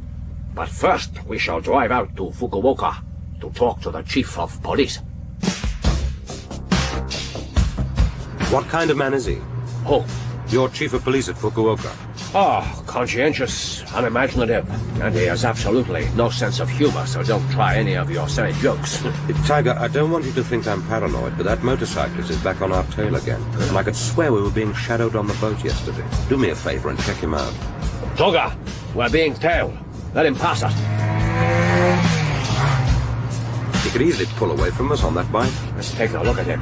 S18: But first we shall drive out to Fukuoka to talk to the chief of police.
S14: What kind of man is he?
S18: Who?
S14: Your chief of police at Fukuoka.
S18: Conscientious, unimaginative, and he has absolutely no sense of humor, so don't try any of your silly jokes.
S14: Tiger, I don't want you to think I'm paranoid, but that motorcyclist is back on our tail again. And I could swear we were being shadowed on the boat yesterday. Do me a favor and check him out.
S18: Toga, we're being tailed. Let him pass us.
S14: He could easily pull away from us on that bike.
S18: Let's take a look at him.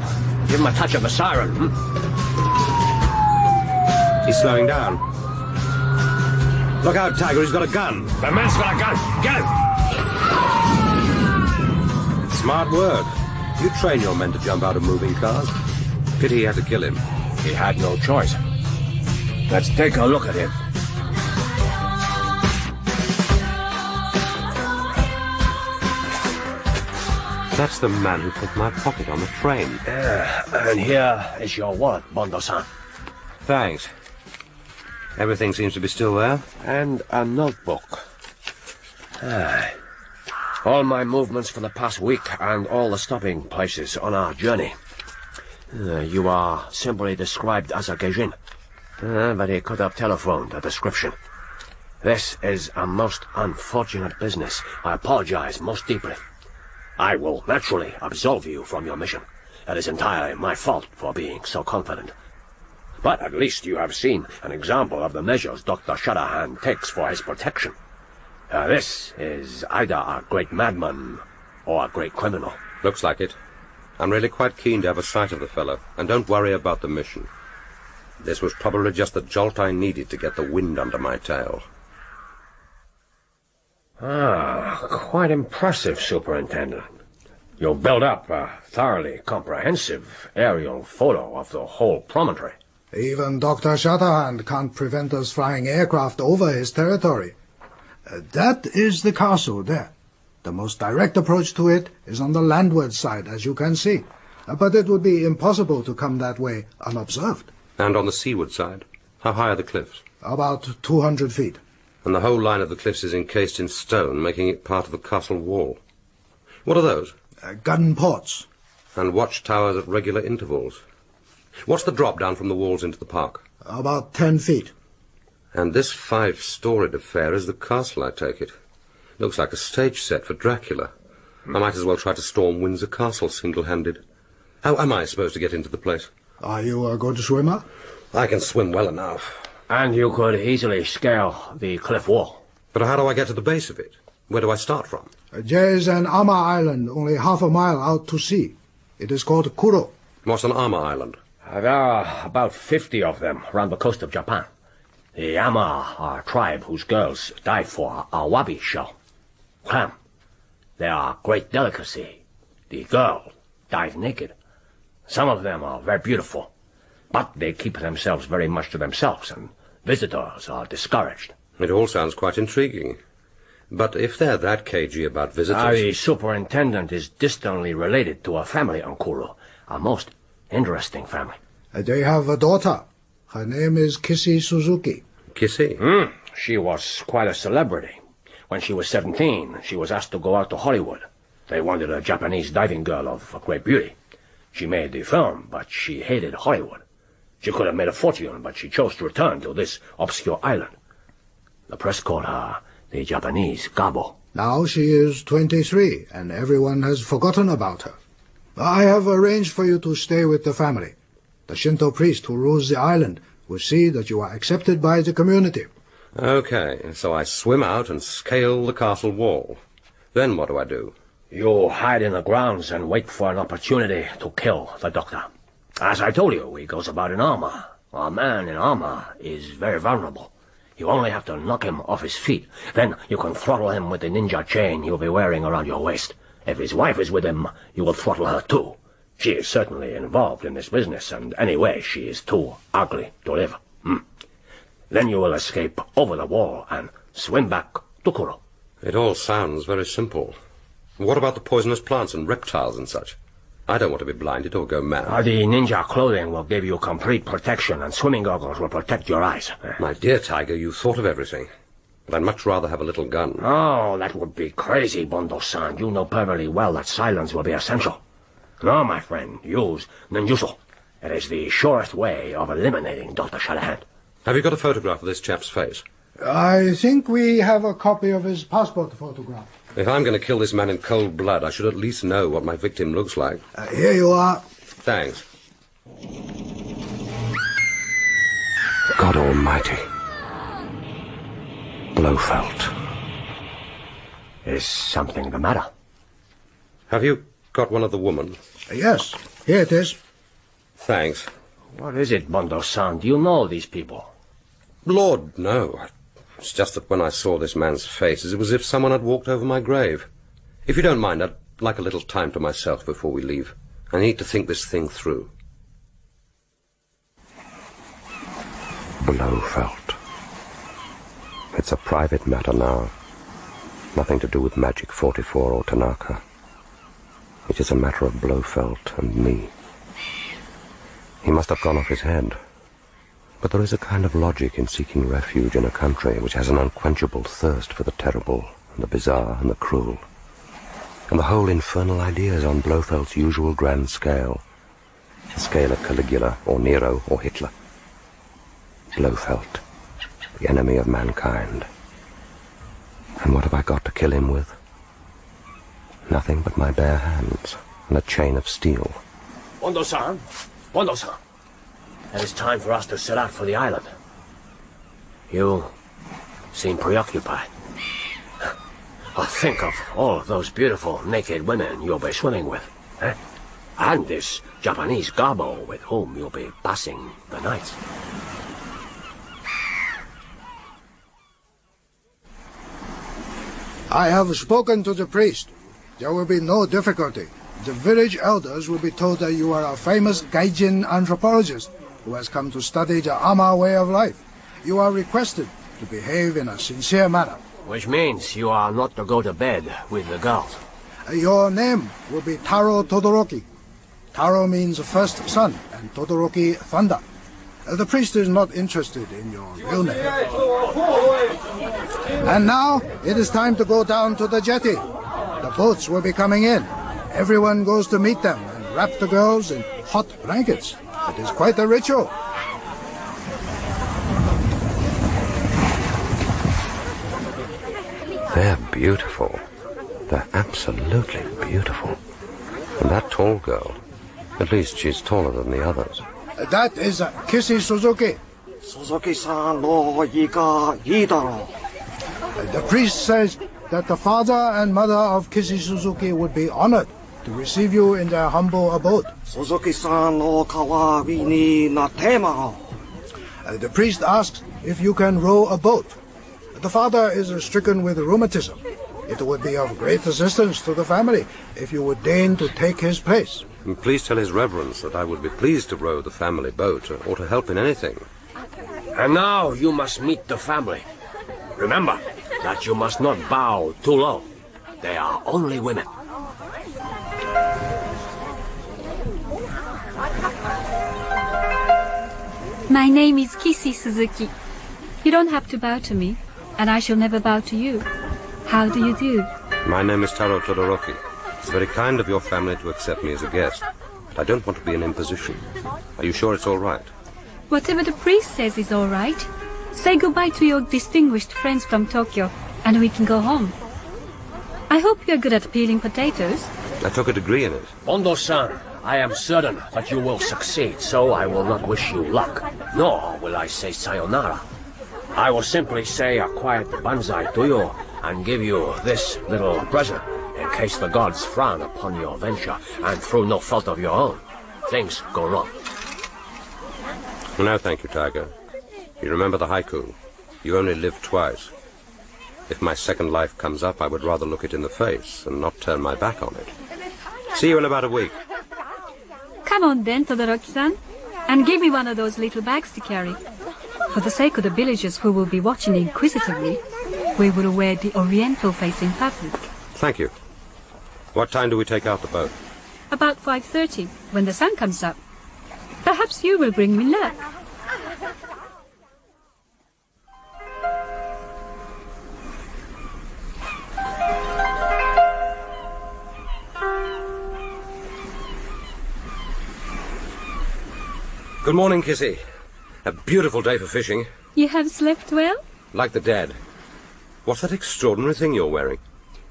S18: Give him a touch of the siren.
S14: He's slowing down. Look out, Tiger, he's got a gun.
S18: The man's got a gun. Get him!
S14: Smart work. You train your men to jump out of moving cars. Pity he had to kill him.
S18: He had no choice. Let's take a look at him.
S14: That's the man who took my pocket on the train.
S18: And here is your wallet, Bondo-san.
S14: Thanks. Everything seems to be still there.
S18: And a notebook. All my movements for the past week and all the stopping places on our journey. You are simply described as a gaijin. But he could have telephoned a description. This is a most unfortunate business. I apologize most deeply. I will naturally absolve you from your mission. It is entirely my fault for being so confident. But at least you have seen an example of the measures Dr. Shadahan takes for his protection. This is either a great madman or a great criminal.
S14: Looks like it. I'm really quite keen to have a sight of the fellow, and don't worry about the mission. This was probably just the jolt I needed to get the wind under my tail.
S18: Quite impressive, Superintendent. You built up a thoroughly comprehensive aerial photo of the whole promontory.
S11: Even Dr. Shadahan can't prevent us flying aircraft over his territory. That is the castle there. The most direct approach to it is on the landward side, as you can see. But it would be impossible to come that way unobserved.
S14: And on the seaward side? How high are the cliffs?
S11: About 200 feet.
S14: And the whole line of the cliffs is encased in stone, making it part of the castle wall. What are those?
S11: gun ports.
S14: And watchtowers at regular intervals. What's the drop down from the walls into the park?
S11: About 10 feet.
S14: And this 5-storied affair is the castle, I take it. Looks like a stage set for Dracula. I might as well try to storm Windsor Castle single-handed. How am I supposed to get into the place?
S11: Are you a good swimmer?
S14: I can swim well enough.
S18: And you could easily scale the cliff wall.
S14: But how do I get to the base of it? Where do I start from?
S11: There's an Arma Island only half a mile out to sea. It is called Kuro.
S14: What's an Arma Island?
S18: There are about 50 of them around the coast of Japan. The Ama are a tribe whose girls dive for a wabi shell. Clam. They are great delicacy. The girl dive naked. Some of them are very beautiful, but they keep themselves very much to themselves, and visitors are discouraged.
S14: It all sounds quite intriguing. But if they're that cagey about visitors...
S18: The superintendent is distantly related to a family on Kuro, a most interesting family.
S11: They have a daughter. Her name is Kissy Suzuki.
S14: Kissy?
S18: She was quite a celebrity. When she was 17, she was asked to go out to Hollywood. They wanted a Japanese diving girl of great beauty. She made the film, but she hated Hollywood. She could have made a fortune, but she chose to return to this obscure island. The press called her the Japanese Gabo.
S11: Now she is 23, and everyone has forgotten about her. I have arranged for you to stay with the family. The Shinto priest who rules the island will see that you are accepted by the community.
S14: Okay, so I swim out and scale the castle wall. Then what do I do?
S18: You hide in the grounds and wait for an opportunity to kill the doctor. As I told you, he goes about in armor. A man in armor is very vulnerable. You only have to knock him off his feet. Then you can throttle him with the ninja chain you'll be wearing around your waist. If his wife is with him, you will throttle her too. She is certainly involved in this business, and anyway, she is too ugly to live. Then you will escape over the wall and swim back to Kuro.
S14: It all sounds very simple. What about the poisonous plants and reptiles and such? I don't want to be blinded or go mad.
S18: The ninja clothing will give you complete protection, and swimming goggles will protect your eyes.
S14: My dear Tiger, you thought of everything. But I'd much rather have a little gun.
S18: Oh, that would be crazy, Bondo-san. You know perfectly well that silence will be essential. No, my friend, use ninjutsu. It is the surest way of eliminating Dr. Shanahan.
S14: Have you got a photograph of this chap's face?
S11: I think we have a copy of his passport photograph.
S14: If I'm going to kill this man in cold blood, I should at least know what my victim looks like.
S11: Here you are.
S14: Thanks. God Almighty. Blofeld.
S18: Is something the matter?
S14: Have you got one of the woman?
S11: Yes, here it is.
S14: Thanks.
S18: What is it, Bondo-san? Do you know these people?
S14: Lord, no. It's just that when I saw this man's face, it was as if someone had walked over my grave. If you don't mind, I'd like a little time to myself before we leave. I need to think this thing through. Blofeld. It's a private matter now. Nothing to do with Magic 44 or Tanaka. It is a matter of Blofeld and me. He must have gone off his head. But there is a kind of logic in seeking refuge in a country which has an unquenchable thirst for the terrible and the bizarre and the cruel. And the whole infernal idea is on Blofeld's usual grand scale. The scale of Caligula or Nero or Hitler. Blofeld, the enemy of mankind. And what have I got to kill him with? Nothing but my bare hands and a chain of steel.
S18: Bondo-san! Bondo-san! It is time for us to set out for the island. You seem preoccupied. Think of all of those beautiful naked women you'll be swimming with. And this Japanese Gabo with whom you'll be passing the night.
S11: I have spoken to the priest. There will be no difficulty. The village elders will be told that you are a famous Gaijin anthropologist who has come to study the Ama way of life. You are requested to behave in a sincere manner.
S18: Which means you are not to go to bed with the girls.
S11: Your name will be Taro Todoroki. Taro means first son, and Todoroki thunder. The priest is not interested in your real name. And now it is time to go down to the jetty. The boats will be coming in. Everyone goes to meet them and wrap the girls in hot blankets. It is quite a ritual.
S14: They're beautiful. They're absolutely beautiful. And that tall girl, at least she's taller than the others.
S11: That is Kissy Suzuki.
S15: Suzuki-san no iga idaro.
S11: The priest says that the father and mother of Kissy Suzuki would be honored to receive you in their humble abode.
S15: Suzuki-san no kawaii ni natema.
S11: The priest asks if you can row a boat. The father is stricken with rheumatism. It would be of great assistance to the family if you would deign to take his place.
S14: And please tell his reverence that I would be pleased to row the family boat or to help in anything.
S18: And now you must meet the family. Remember that you must not bow too low. They are only women.
S19: My name is Kissy Suzuki. You don't have to bow to me, and I shall never bow to you. How do you do?
S14: My name is Taro Todoroki. It's very kind of your family to accept me as a guest, but I don't want to be an imposition. Are you sure it's all right?
S19: Whatever the priest says is all right. Say goodbye to your distinguished friends from Tokyo, and we can go home. I hope you're good at peeling potatoes.
S14: I took a degree in it.
S18: Bondo-san, I am certain that you will succeed, so I will not wish you luck, nor will I say sayonara. I will simply say a quiet banzai to you and give you this little present in case the gods frown upon your venture and through no fault of your own, things go wrong.
S14: No, thank you, Tiger. You remember the haiku? You only live twice. If my second life comes up, I would rather look it in the face and not turn my back on it. See you in about a week.
S19: Come on then, Todoroki-san, and give me one of those little bags to carry. For the sake of the villagers who will be watching inquisitively, we will wear the oriental-facing fabric.
S14: Thank you. What time do we take out the boat?
S19: About 5:30, when the sun comes up. Perhaps you will bring me luck.
S14: Good morning, Kissy. A beautiful day for fishing.
S19: You have slept well?
S14: Like the dead. What's that extraordinary thing you're wearing?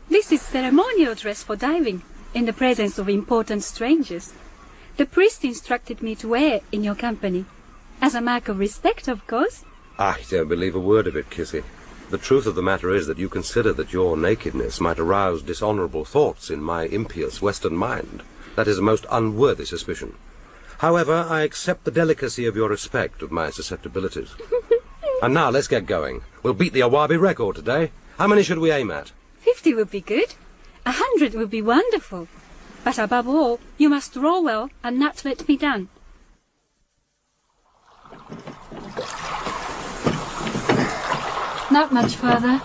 S19: This is ceremonial dress for diving, in the presence of important strangers. The priest instructed me to wear it in your company. As a mark of respect, of course.
S14: I don't believe a word of it, Kissy. The truth of the matter is that you consider that your nakedness might arouse dishonorable thoughts in my impious Western mind. That is a most unworthy suspicion. However, I accept the delicacy of your respect of my susceptibilities. And now, let's get going. We'll beat the Awabi record today. How many should we aim at?
S19: 50 would be good. 100 would be wonderful. But above all, you must row well and not let me down. Not much further.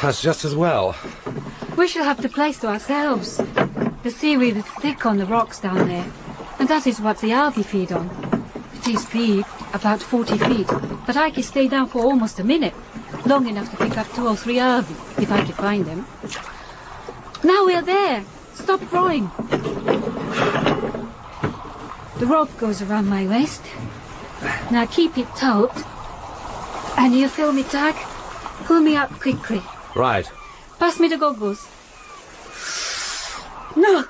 S14: That's just as well.
S19: We shall have the place to ourselves. The seaweed is thick on the rocks down there, and that is what the avi feed on. It is deep, about 40 feet, but I can stay down for almost a minute, long enough to pick up 2 or 3 avi, if I can find them. Now we are there. Stop rowing. The rope goes around my waist. Now keep it taut. And you feel me tug? Pull me up quickly.
S14: Right.
S19: Pass me the goggles. No!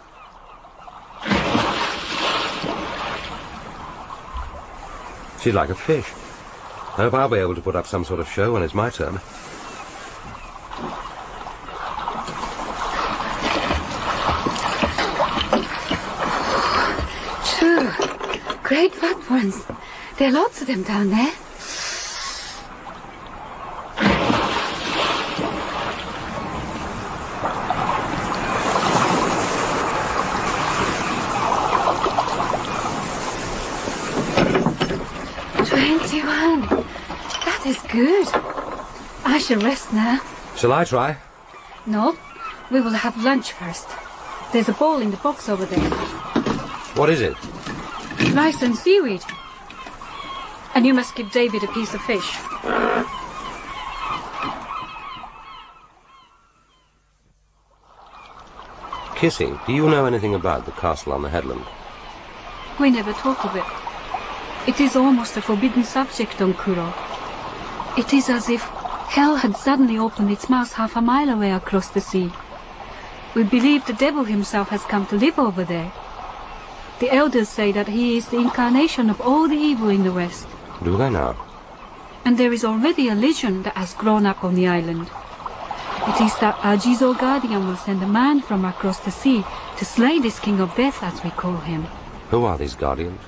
S14: She's like a fish. I hope I'll be able to put up some sort of show when it's my turn.
S19: True. Great fat ones. There are lots of them down there. That is good. I shall rest now.
S14: Shall I try?
S19: No, we will have lunch first. There's a bowl in the box over there.
S14: What is it?
S19: Rice and seaweed. And you must give David a piece of fish.
S2: Kissy, do you know anything about the castle on the headland?
S19: We never talk of it. It is almost a forbidden subject on Kuro. It is as if hell had suddenly opened its mouth half a mile away across the sea. We believe the devil himself has come to live over there. The elders say that he is the incarnation of all the evil in the West.
S2: Do they now?
S19: And there is already a legend that has grown up on the island. It is that our Jizo guardian will send a man from across the sea to slay this king of death, as we call him.
S2: Who are these guardians?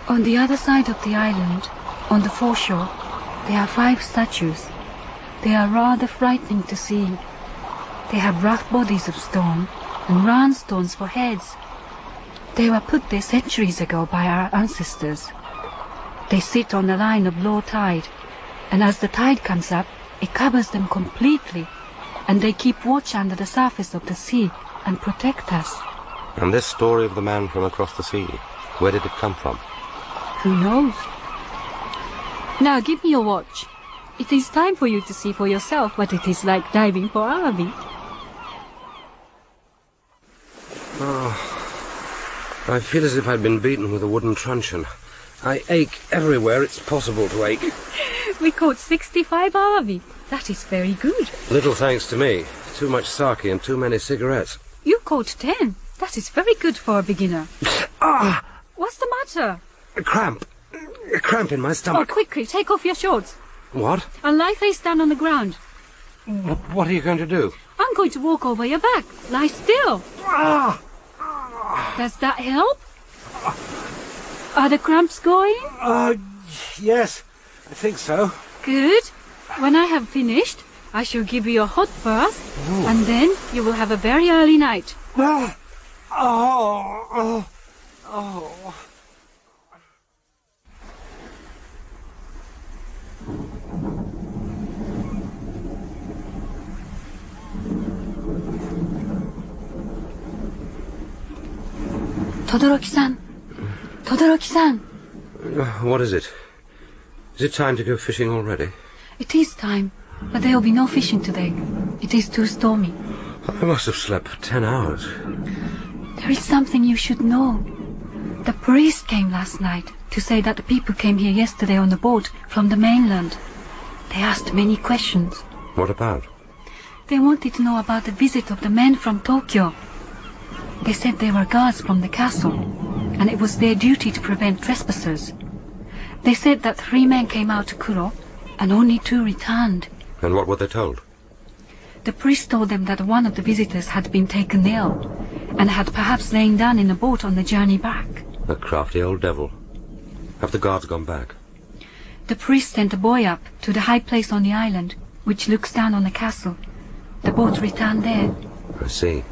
S19: On the other side of the island, on the foreshore, there are 5 statues. They are rather frightening to see. They have rough bodies of stone and round stones for heads. They were put there centuries ago by our ancestors. They sit on a line of low tide, and as the tide comes up, it covers them completely, and they keep watch under the surface of the sea and protect us.
S2: And this story of the man from across the sea, where did it come from?
S19: Who knows? Now give me your watch. It is time for you to see for yourself what it is like diving for awabi.
S2: Oh, I feel as if I'd been beaten with a wooden truncheon. I ache everywhere it's possible to ache.
S19: We caught 65 awabi. That is very good.
S2: Little thanks to me. Too much sake and too many cigarettes.
S19: You caught 10. That is very good for a beginner.
S2: Ah!
S19: What's the matter?
S2: A cramp. A cramp in my stomach.
S19: Oh, quickly, take off your shorts.
S2: What?
S19: And lie face down on the ground.
S2: What are you going to do?
S19: I'm going to walk over your back. Lie still.
S2: Ah!
S19: Does that help? Are the cramps going?
S2: Yes, I think so.
S19: Good. When I have finished, I shall give you a hot bath, and then you will have a very early night.
S2: Oh.
S19: 轟さん. Todoroki-san.
S2: What is it? Is it time to go fishing already?
S19: It is time, but there will be no fishing today. It is too stormy.
S2: I must have slept for 10 hours.
S19: There is something you should know. The priest came last night to say that the people came here yesterday on the boat from the mainland. They asked many questions.
S2: What about?
S19: They wanted to know about the visit of the men from Tokyo. They said they were guards from the castle, and it was their duty to prevent trespassers. They said that 3 men came out to Kuro, and only 2 returned.
S2: And what were they told?
S19: The priest told them that one of the visitors had been taken ill, and had perhaps lain down in a boat on the journey back.
S2: A crafty old devil. Have the guards gone back?
S19: The priest sent a boy up to the high place on the island, which looks down on the castle. The boat returned there.
S2: I see.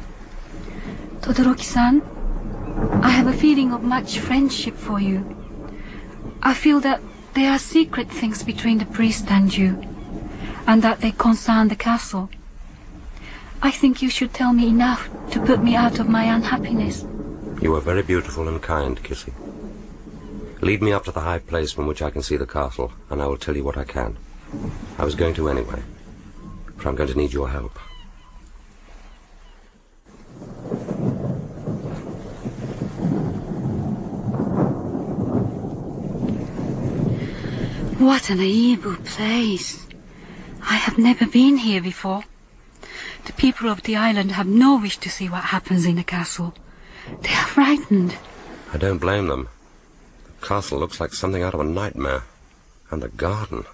S19: Todoroki-san, I have a feeling of much friendship for you. I feel that there are secret things between the priest and you, and that they concern the castle. I think you should tell me enough to put me out of my unhappiness.
S2: You are very beautiful and kind, Kissy. Lead me up to the high place from which I can see the castle, and I will tell you what I can. I was going to anyway, for I'm going to need your help.
S19: What an evil place. I have never been here before. The people of the island have no wish to see what happens in the castle. They are frightened.
S2: I don't blame them. The castle looks like something out of a nightmare. And the garden.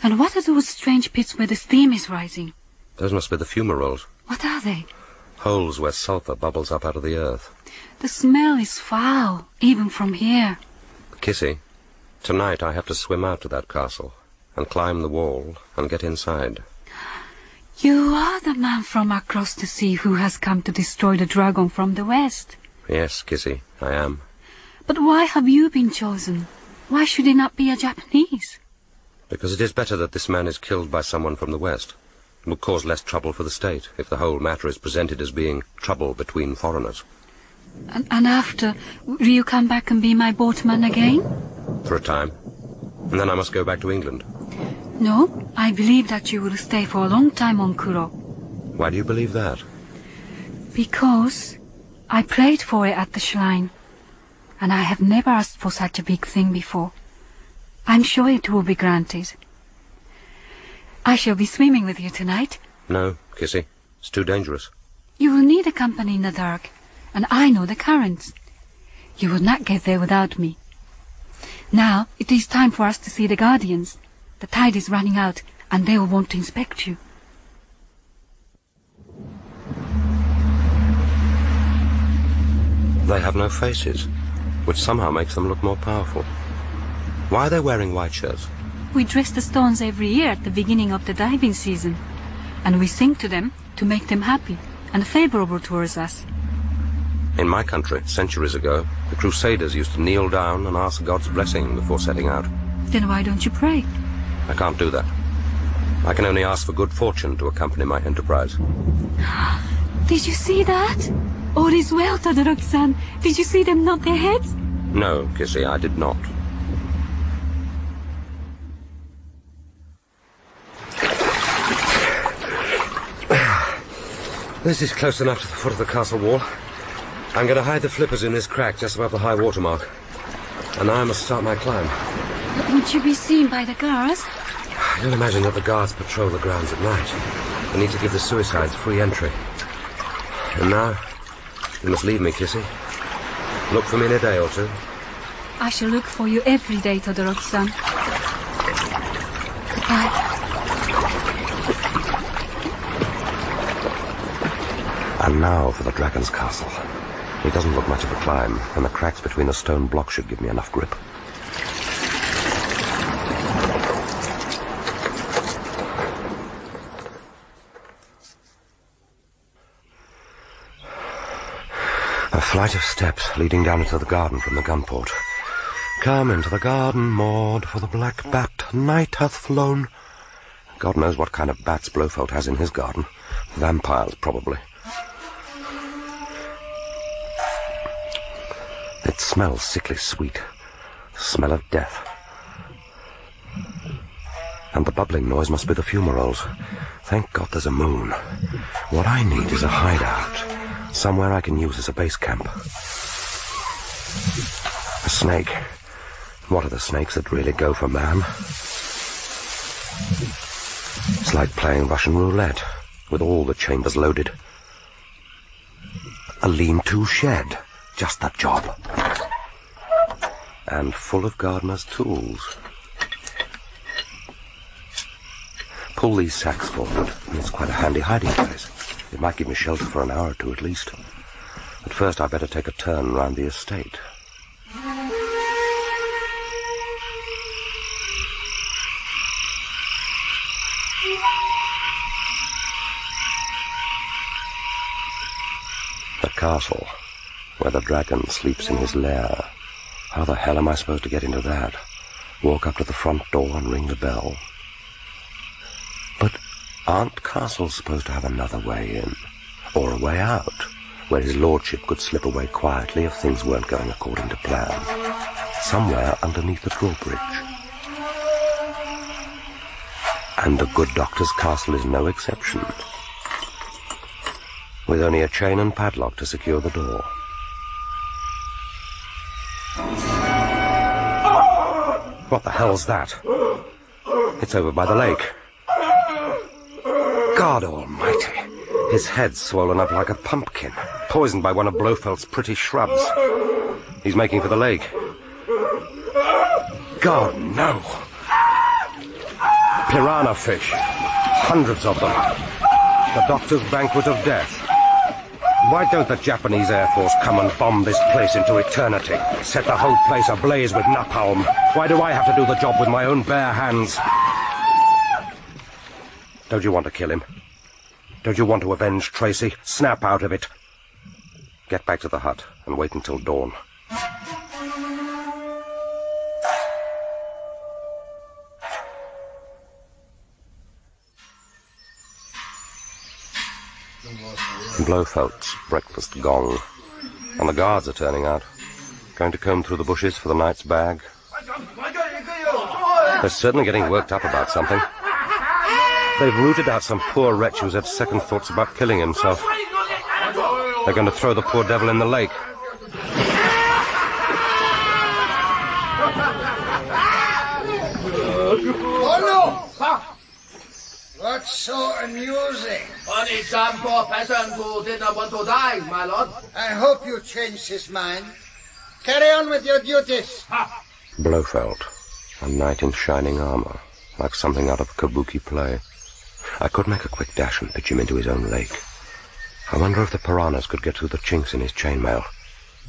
S19: And what are those strange pits where the steam is rising?
S2: Those must be the fumaroles.
S19: What are they?
S2: Holes where sulphur bubbles up out of the earth.
S19: The smell is foul, even from here.
S2: Kissy, tonight I have to swim out to that castle and climb the wall and get inside.
S19: You are the man from across the sea who has come to destroy the dragon from the west.
S2: Yes, Kissy, I am.
S19: But why have you been chosen? Why should it not be a Japanese?
S2: Because it is better that this man is killed by someone from the west. It will cause less trouble for the state if the whole matter is presented as being trouble between foreigners.
S19: And after, will you come back and be my boatman again?
S2: For a time. And then I must go back to England.
S19: No, I believe that you will stay for a long time on Kuro.
S2: Why do you believe that?
S19: Because I prayed for it at the shrine, and I have never asked for such a big thing before. I'm sure it will be granted. I shall be swimming with you tonight.
S14: No, Kissy. It's too dangerous.
S19: You will need a company in the dark, and I know the currents. You will not get there without me. Now it is time for us to see the guardians. The tide is running out, and they will want to inspect you.
S14: They have no faces, which somehow makes them look more powerful. Why are they wearing white shirts?
S19: We dress the stones every year at the beginning of the diving season, and we sing to them to make them happy and favorable towards us.
S14: In my country, centuries ago, the Crusaders used to kneel down and ask God's blessing before setting out.
S19: Then why don't you pray?
S14: I can't do that. I can only ask for good fortune to accompany my enterprise.
S19: Did you see that? All is well, Todoroki-san. Did you see them nod their heads?
S14: No, Kissy, I did not. This is close enough to the foot of the castle wall. I'm going to hide the flippers in this crack just above the high water mark. And now I must start my climb.
S19: But would you be seen by the guards?
S14: You'll imagine that the guards patrol the grounds at night. They need to give the suicides free entry. And now, you must leave me, Kissy. Look for me in a day or two.
S19: I shall look for you every day, Todoroki-san. Goodbye.
S14: And now for the dragon's castle. It doesn't look much of a climb, and the cracks between the stone blocks should give me enough grip. A flight of steps leading down into the garden from the gunport. Come into the garden, Maud, for the black bat night hath flown. God knows what kind of bats Blofeld has in his garden. Vampires, probably. It smells sickly sweet. The smell of death. And the bubbling noise must be the fumaroles. Thank God there's a moon. What I need is a hideout. Somewhere I can use as a base camp. A snake. What are the snakes that really go for man? It's like playing Russian roulette, with all the chambers loaded. A lean-to shed. Just that job. And full of gardener's tools. Pull these sacks forward. It's quite a handy hiding place. It might give me shelter for an hour or two at least. But first I'd better take a turn round the estate. The castle, where the dragon sleeps in his lair. How the hell am I supposed to get into that? Walk up to the front door and ring the bell? But aren't castles supposed to have another way in? Or a way out, where his lordship could slip away quietly if things weren't going according to plan? Somewhere underneath the drawbridge. And the good doctor's castle is no exception. With only a chain and padlock to secure the door. What the hell's that? It's over by the lake. God almighty. His head's swollen up like a pumpkin, poisoned by one of Blofeld's pretty shrubs. He's making for the lake. God, no. Piranha fish. Hundreds of them. The doctor's banquet of death. Why don't the Japanese Air Force come and bomb this place into eternity? Set the whole place ablaze with napalm. Why do I have to do the job with my own bare hands? Don't you want to kill him? Don't you want to avenge Tracy? Snap out of it. Get back to the hut and wait until dawn. Blofeld's breakfast gong, and the guards are turning out, going to comb through the bushes for the night's bag. They're certainly getting worked up about something. They've rooted out some poor wretch who's had second thoughts about killing himself.
S2: They're going to throw the poor devil in the lake.
S20: Oh, no! What's so amusing?
S21: Only some poor peasant who did not want to die, my lord.
S20: I hope you changed his mind. Carry on with your duties.
S14: Blofeld, a knight in shining armor, like something out of a kabuki play. I could make a quick dash and pitch him into his own lake. I wonder if the piranhas could get through the chinks in his chainmail.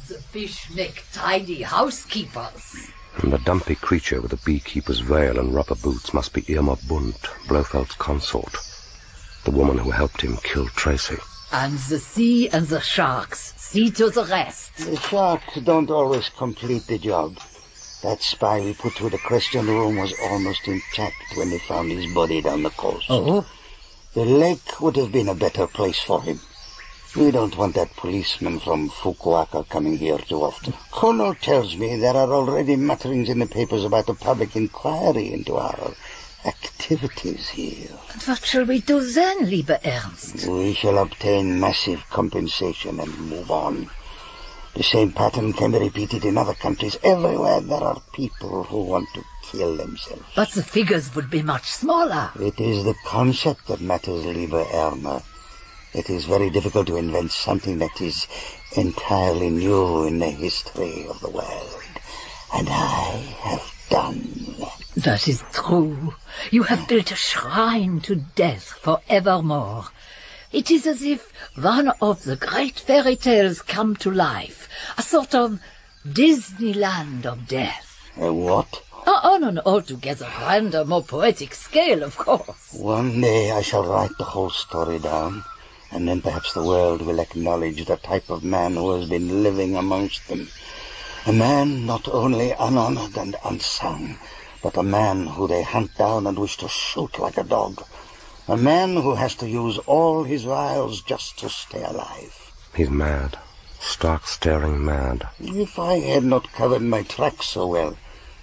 S22: The fish make tidy housekeepers.
S14: And the dumpy creature with the beekeeper's veil and rubber boots must be Irma Bunt, Blofeld's consort, the woman who helped him kill Tracy.
S22: And the sea and the sharks see to the rest.
S20: The sharks don't always complete the job. That spy we put through the Christian room was almost intact when they found his body down the coast.
S22: Oh?
S20: The lake would have been a better place for him. We don't want that policeman from Fukuoka coming here too often. Colonel tells me there are already mutterings in the papers about a public inquiry into our activities here.
S22: And what shall we do then, lieber Ernst?
S20: We shall obtain massive compensation and move on. The same pattern can be repeated in other countries. Everywhere there are people who want to kill themselves.
S22: But the figures would be much smaller.
S20: It is the concept that matters, lieber Irma. It is very difficult to invent something that is entirely new in the history of the world. And I have done.
S22: That is true. You have built a shrine to death forevermore. It is as if one of the great fairy tales come to life. A sort of Disneyland of death.
S20: What?
S22: On an altogether grander, more poetic scale, of course.
S20: One day I shall write the whole story down. And then perhaps the world will acknowledge the type of man who has been living amongst them. A man not only unhonored and unsung, but a man who they hunt down and wish to shoot like a dog. A man who has to use all his wiles just to stay alive.
S14: He's mad. Stark staring mad.
S20: If I had not covered my tracks so well,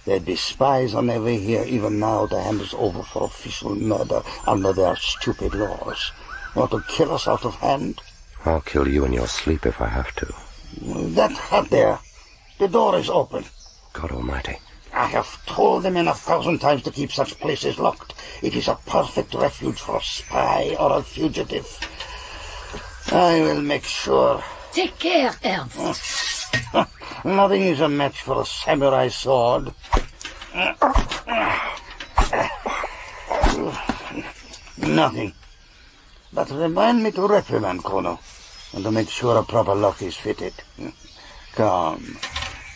S20: there'd be spies on their way here even now to hand us over for official murder under their stupid laws. Or to kill us out of hand.
S14: I'll kill you in your sleep if I have to.
S20: That hut there. The door is open.
S14: God almighty.
S20: I have told the men 1,000 times to keep such places locked. It is a perfect refuge for a spy or a fugitive. I will make sure.
S22: Take care, Ernst.
S20: Nothing is a match for a samurai sword. Nothing. But remind me to reprimand Kono, and to make sure a proper lock is fitted. Come,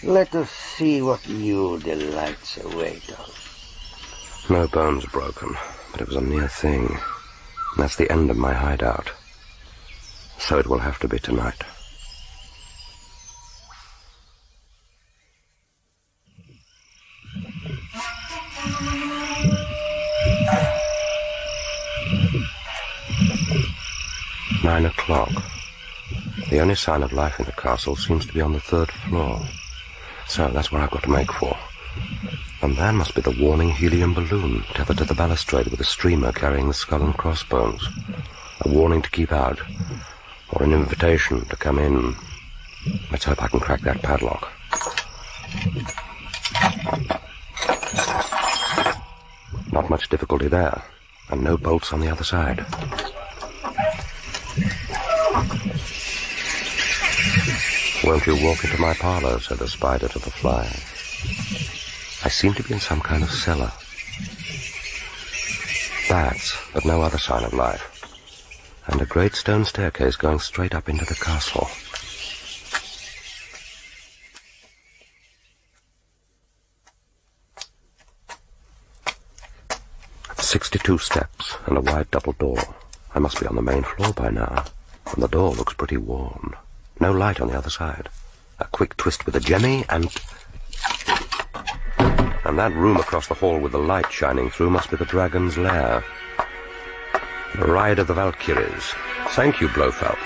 S20: let us see what new delights await us.
S14: No bones broken, but it was a near thing. That's the end of my hideout. So it will have to be tonight. Nine o'clock. The only sign of life in the castle seems to be on the 3rd floor. So that's where I've got to make for. And there must be the warning helium balloon tethered to the balustrade with a streamer carrying the skull and crossbones. A warning to keep out, or an invitation to come in. Let's hope I can crack that padlock. Not much difficulty there, and no bolts on the other side. Won't you walk into my parlour, said the spider to the fly. I seem to be in some kind of cellar. Bats, but no other sign of life. And a great stone staircase going straight up into the castle. "62 steps and a wide double door. I must be on the main floor by now, and the door looks pretty worn. No light on the other side. A quick twist with the jemmy, and that room across the hall with the light shining through must be the dragon's lair. The Ride of the Valkyries. Thank you, Blofeld.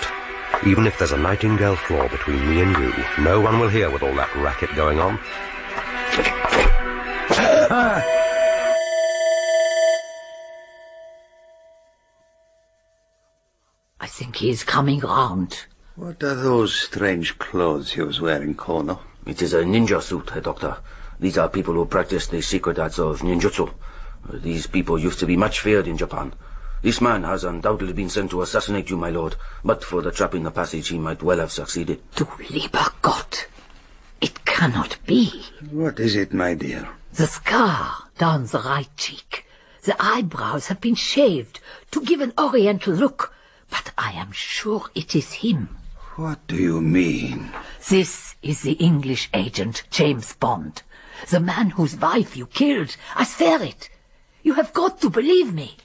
S14: Even if there's a nightingale floor between me and you, no one will hear with all that racket going on.
S22: I think he is coming round.
S20: What are those strange clothes he was wearing, Kono?
S1: It is a ninja suit, Herr Doctor. These are people who practice the secret arts of ninjutsu. These people used to be much feared in Japan. This man has undoubtedly been sent to assassinate you, my lord. But for the trap in the passage, he might well have succeeded.
S22: Du lieber Gott! It cannot be.
S20: What is it, my dear?
S22: The scar down the right cheek. The eyebrows have been shaved to give an oriental look. But I am sure it is him.
S20: What do you mean?
S22: This is the English agent, James Bond. The man whose wife you killed. I swear it. You have got to believe me.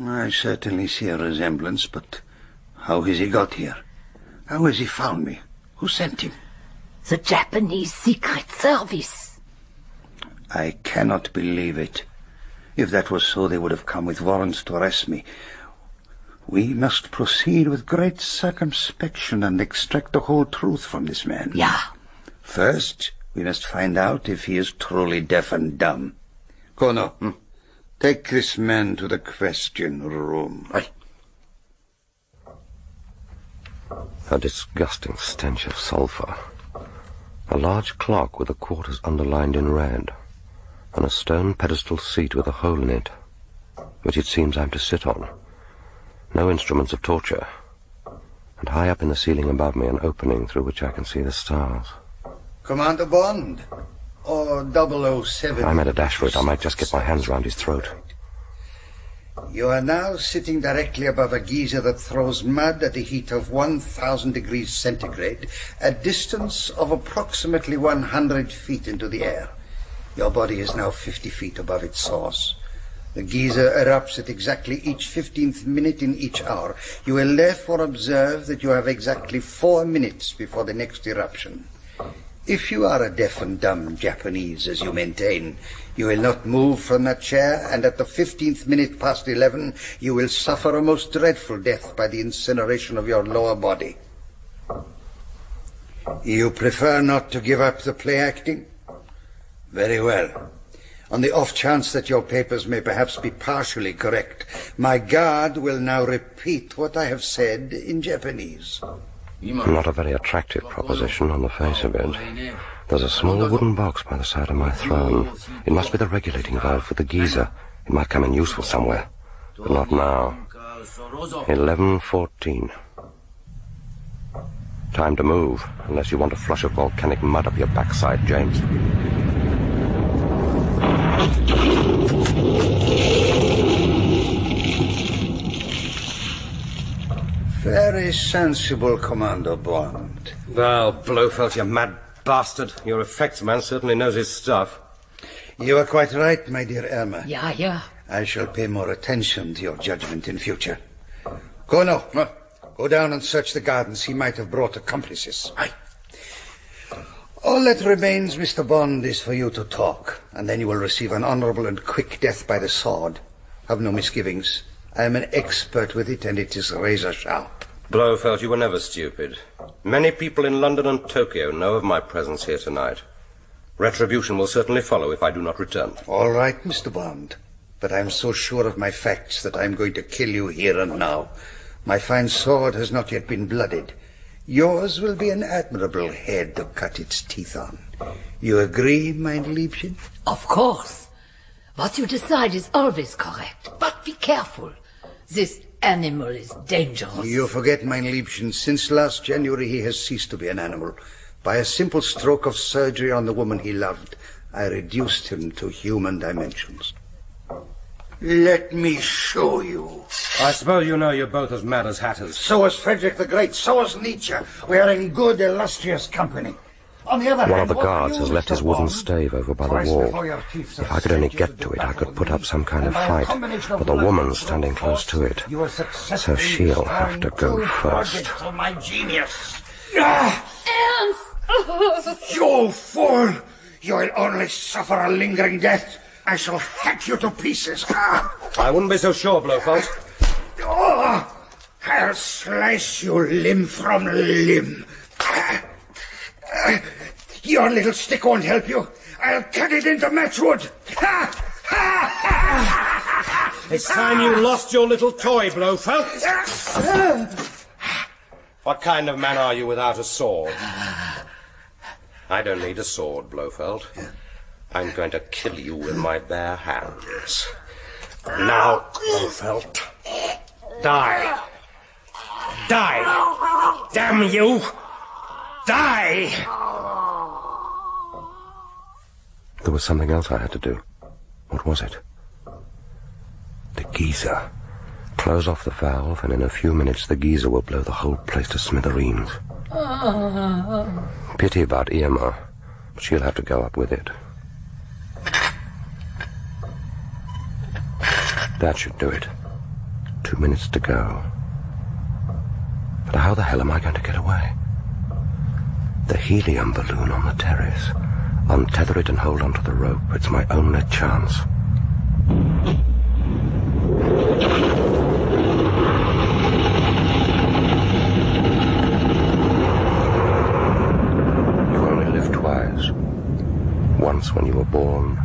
S20: I certainly see a resemblance, but how has he got here? How has he found me? Who sent him?
S22: The Japanese Secret Service.
S20: I cannot believe it. If that was so, they would have come with warrants to arrest me. We must proceed with great circumspection and extract the whole truth from this man.
S22: Yeah.
S20: First, we must find out if he is truly deaf and dumb. Kono, take this man to the question room.
S1: Aye.
S2: A disgusting stench of sulphur. A large clock with the quarters underlined in red, and a stone pedestal seat with a hole in it, which it seems I'm to sit on. No instruments of torture, and high up in the ceiling above me an opening through which I can see the stars.
S20: Commander Bond, or 007?
S2: If I made a dash for it, I might just get my hands round his throat.
S20: You are now sitting directly above a geyser that throws mud at a heat of 1,000 degrees centigrade, a distance of approximately 100 feet into the air. Your body is now 50 feet above its source. The geyser erupts at exactly each 15th minute in each hour. You will therefore observe that you have exactly 4 minutes before the next eruption. If you are a deaf and dumb Japanese, as you maintain, you will not move from that chair, and at the 15th minute past 11, you will suffer a most dreadful death by the incineration of your lower body. You prefer not to give up the play acting? Very well. On the off chance that your papers may perhaps be partially correct, my guard will now repeat what I have said in Japanese.
S2: Not a very attractive proposition on the face of it. There's a small wooden box by the side of my throne. It must be the regulating valve for the geyser. It might come in useful somewhere, but not now. 11:14. Time to move, unless you want a flush of volcanic mud up your backside, James.
S20: Very sensible, Commander Bond.
S4: Well, Blofeld, you mad bastard. Your effects man certainly knows his stuff.
S20: You are quite right, my dear Irma.
S22: Yeah.
S20: I shall pay more attention to your judgment in future. Kono, go down and search the gardens. He might have brought accomplices.
S1: Aye.
S20: All that remains, Mr. Bond, is for you to talk, and then you will receive an honorable and quick death by the sword. Have no misgivings. I am an expert with it, and it is razor sharp.
S4: Blofeld, you were never stupid. Many people in London and Tokyo know of my presence here tonight. Retribution will certainly follow if I do not return.
S20: All right, Mr. Bond. But I am so sure of my facts that I am going to kill you here and now. My fine sword has not yet been blooded. Yours will be an admirable head to cut its teeth on. You agree, mein Liebchen?
S22: Of course. What you decide is always correct. But be careful. This animal is dangerous.
S20: You forget, mein Liebchen, since last January he has ceased to be an animal. By a simple stroke of surgery on the woman he loved, I reduced him to human dimensions. Let me show you.
S4: I suppose you know you're both as mad as hatters.
S20: So is Frederick the Great, so is Nietzsche. We are in good, illustrious company. On the other hand,
S2: one of the guards has left his wooden stave over by the wall. If I could only get to it, I could put up some kind of fight, but the woman's standing close to it, so she'll have to go first.
S20: My genius.
S22: Ernst!
S20: You fool! You will only suffer a lingering death. I shall hack you to pieces.
S4: I wouldn't be so sure, Blofeld.
S20: I'll slice you limb from limb. Your little stick won't help you. I'll cut it into matchwood.
S4: It's time you lost your little toy, Blofeld. What kind of man are you without a sword? I don't need a sword, Blofeld. I'm going to kill you with my bare hands. Now, Blofeld, die. Die! Damn you! Die!
S14: There was something else I had to do. What was it? The geyser. Close off the valve, and in a few minutes the geyser will blow the whole place to smithereens. Pity about Irma, but she'll have to go up with it. That should do it. 2 minutes to go. But how the hell am I going to get away? The helium balloon on the terrace. Untether it and hold onto the rope. It's my only chance. You only live twice. Once when you were born,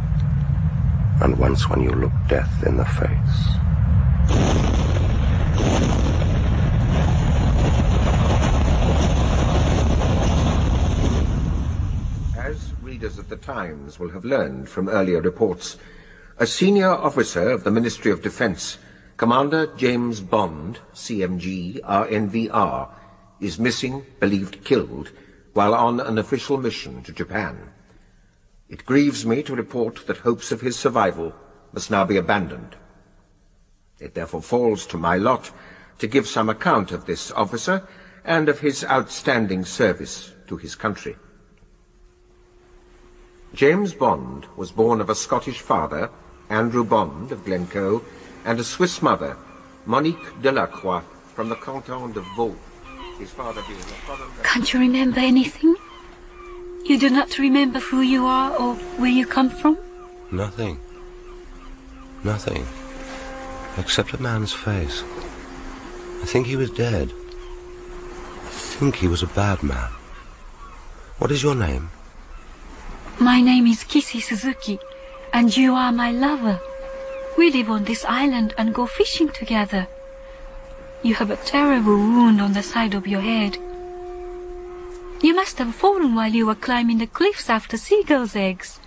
S14: and once when you look death in the face.
S5: As readers of the Times will have learned from earlier reports, a senior officer of the Ministry of Defence, Commander James Bond, CMG, RNVR, is missing, believed killed, while on an official mission to Japan. It grieves me to report that hopes of his survival must now be abandoned. It therefore falls to my lot to give some account of this officer and of his outstanding service to his country. James Bond was born of a Scottish father, Andrew Bond of Glencoe, and a Swiss mother, Monique Delacroix, from the canton de Vaud, his father being a foreign...
S19: Can't you remember anything? You do not remember who you are or where you come from?
S14: Nothing. Nothing. Except a man's face. I think he was dead. I think he was a bad man. What is your name?
S19: My name is Kissy Suzuki, and you are my lover. We live on this island and go fishing together. You have a terrible wound on the side of your head. You must have fallen while you were climbing the cliffs after seagulls' eggs.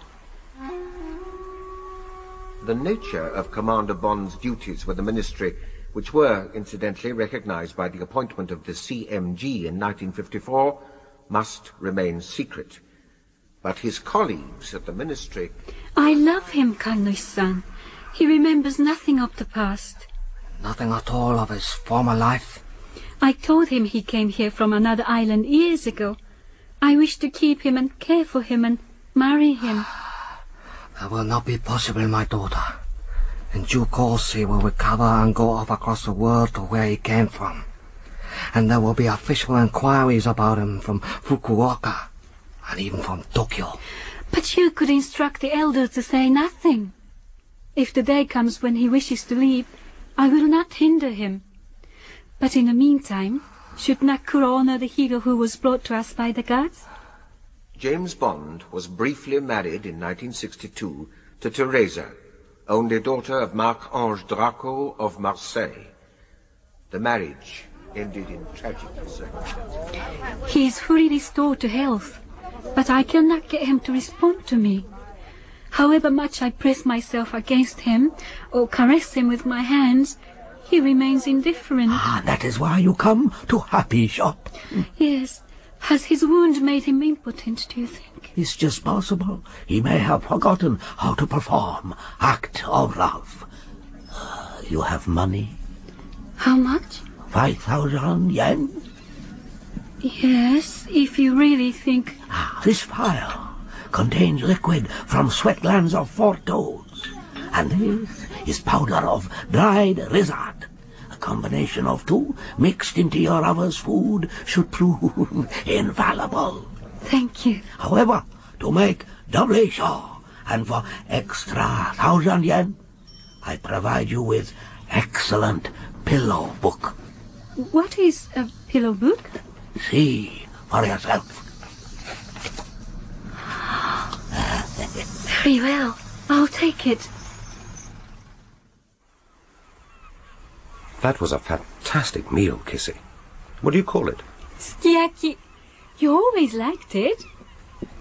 S5: The nature of Commander Bond's duties with the Ministry, which were, incidentally, recognized by the appointment of the CMG in 1954, must remain secret. But his colleagues at the Ministry...
S19: I love him, Kanui-san. He remembers nothing of the past.
S15: Nothing at all of his former life.
S19: I told him he came here from another island years ago. I wish to keep him and care for him and marry him.
S15: That will not be possible, my daughter. In due course he will recover and go off across the world to where he came from. And there will be official inquiries about him from Fukuoka, and even from Tokyo.
S19: But you could instruct the elders to say nothing. If the day comes when he wishes to leave, I will not hinder him. But in the meantime, should Nakuro honor the hero who was brought to us by the gods?
S5: James Bond was briefly married in 1962 to Teresa, only daughter of Marc-Ange Draco of Marseille. The marriage ended in tragic circumstances.
S19: He is fully restored to health, but I cannot get him to respond to me. However much I press myself against him or caress him with my hands, he remains indifferent.
S20: Ah, that is why you come to Happy Shop.
S19: Yes. Has his wound made him impotent, do you think?
S20: It's just possible. He may have forgotten how to perform act of love. You have money?
S19: How much?
S20: 5,000 yen?
S19: Yes, if you really think...
S20: This vial contains liquid from sweat glands of 4 toes. And this is powder of dried lizard. A combination of 2 mixed into your lover's food should prove infallible.
S19: Thank you.
S20: However, to make doubly sure, and for extra 1,000 yen, I provide you with excellent pillow book.
S19: What is a pillow book?
S20: See for yourself.
S19: Very well. I'll take it.
S14: That was a fantastic meal, Kissy. What do you call it?
S19: Sukiyaki. You always liked it.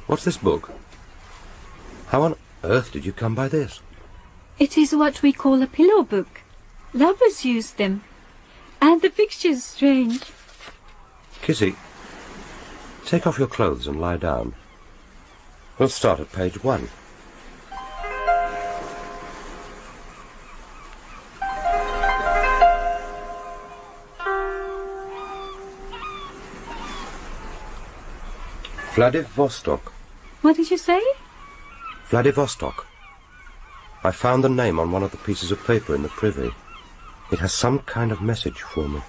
S2: What's this book? How on earth did you come by this?
S19: It is what we call a pillow book. Lovers use them. And the picture's strange.
S2: Kissy, take off your clothes and lie down. We'll start at page 1. Vladivostok.
S19: What did you say?
S2: Vladivostok. I found the name on one of the pieces of paper in the privy. It has some kind of message for me.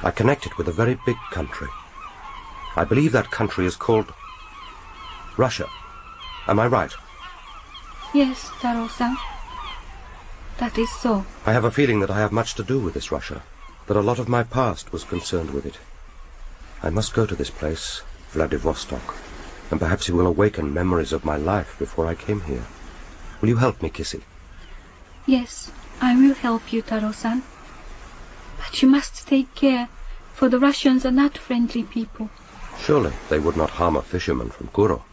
S2: I connect it with a very big country. I believe that country is called Russia. Am I right?
S19: Yes, Taro-san. That is so.
S2: I have a feeling that I have much to do with this Russia, that a lot of my past was concerned with it. I must go to this place, Vladivostok, and perhaps it will awaken memories of my life before I came here. Will you help me, Kissy?
S19: Yes, I will help you, Taro-san. But you must take care, for the Russians are not friendly people.
S2: Surely they would not harm a fisherman from Kuro.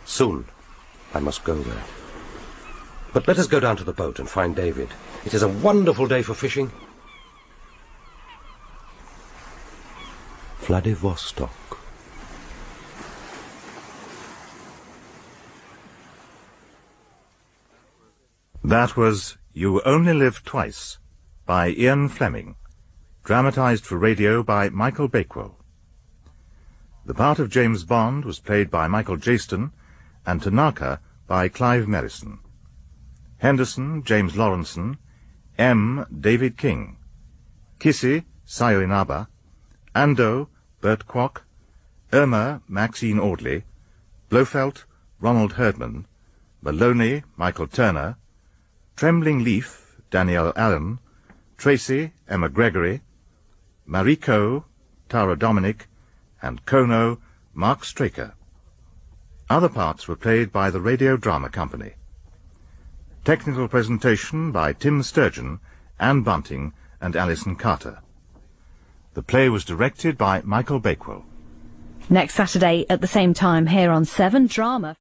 S2: Soon I must go there. But let us go down to the boat and find David. It is a wonderful day for fishing. Vladivostok.
S6: That was You Only Live Twice by Ian Fleming, dramatised for radio by Michael Bakewell. The part of James Bond was played by Michael Jayston and Tanaka by Clive Merrison. Henderson, James Laurenson. M. David King. Kissy, Sayo Inaba. Ando, Burt Kwouk. Irma, Maxine Audley. Blofeld, Ronald Herdman. Molony, Michael Turner. Trembling Leaf, Danielle Allen. Tracy, Emma Gregory. Mariko, Tara Dominic. And Kono, Mark Straker. Other parts were played by the Radio Drama Company. Technical presentation by Tim Sturgeon, Anne Bunting and Alison Carter. The play was directed by Michael Bakewell.
S7: Next Saturday at the same time here on 7 Drama.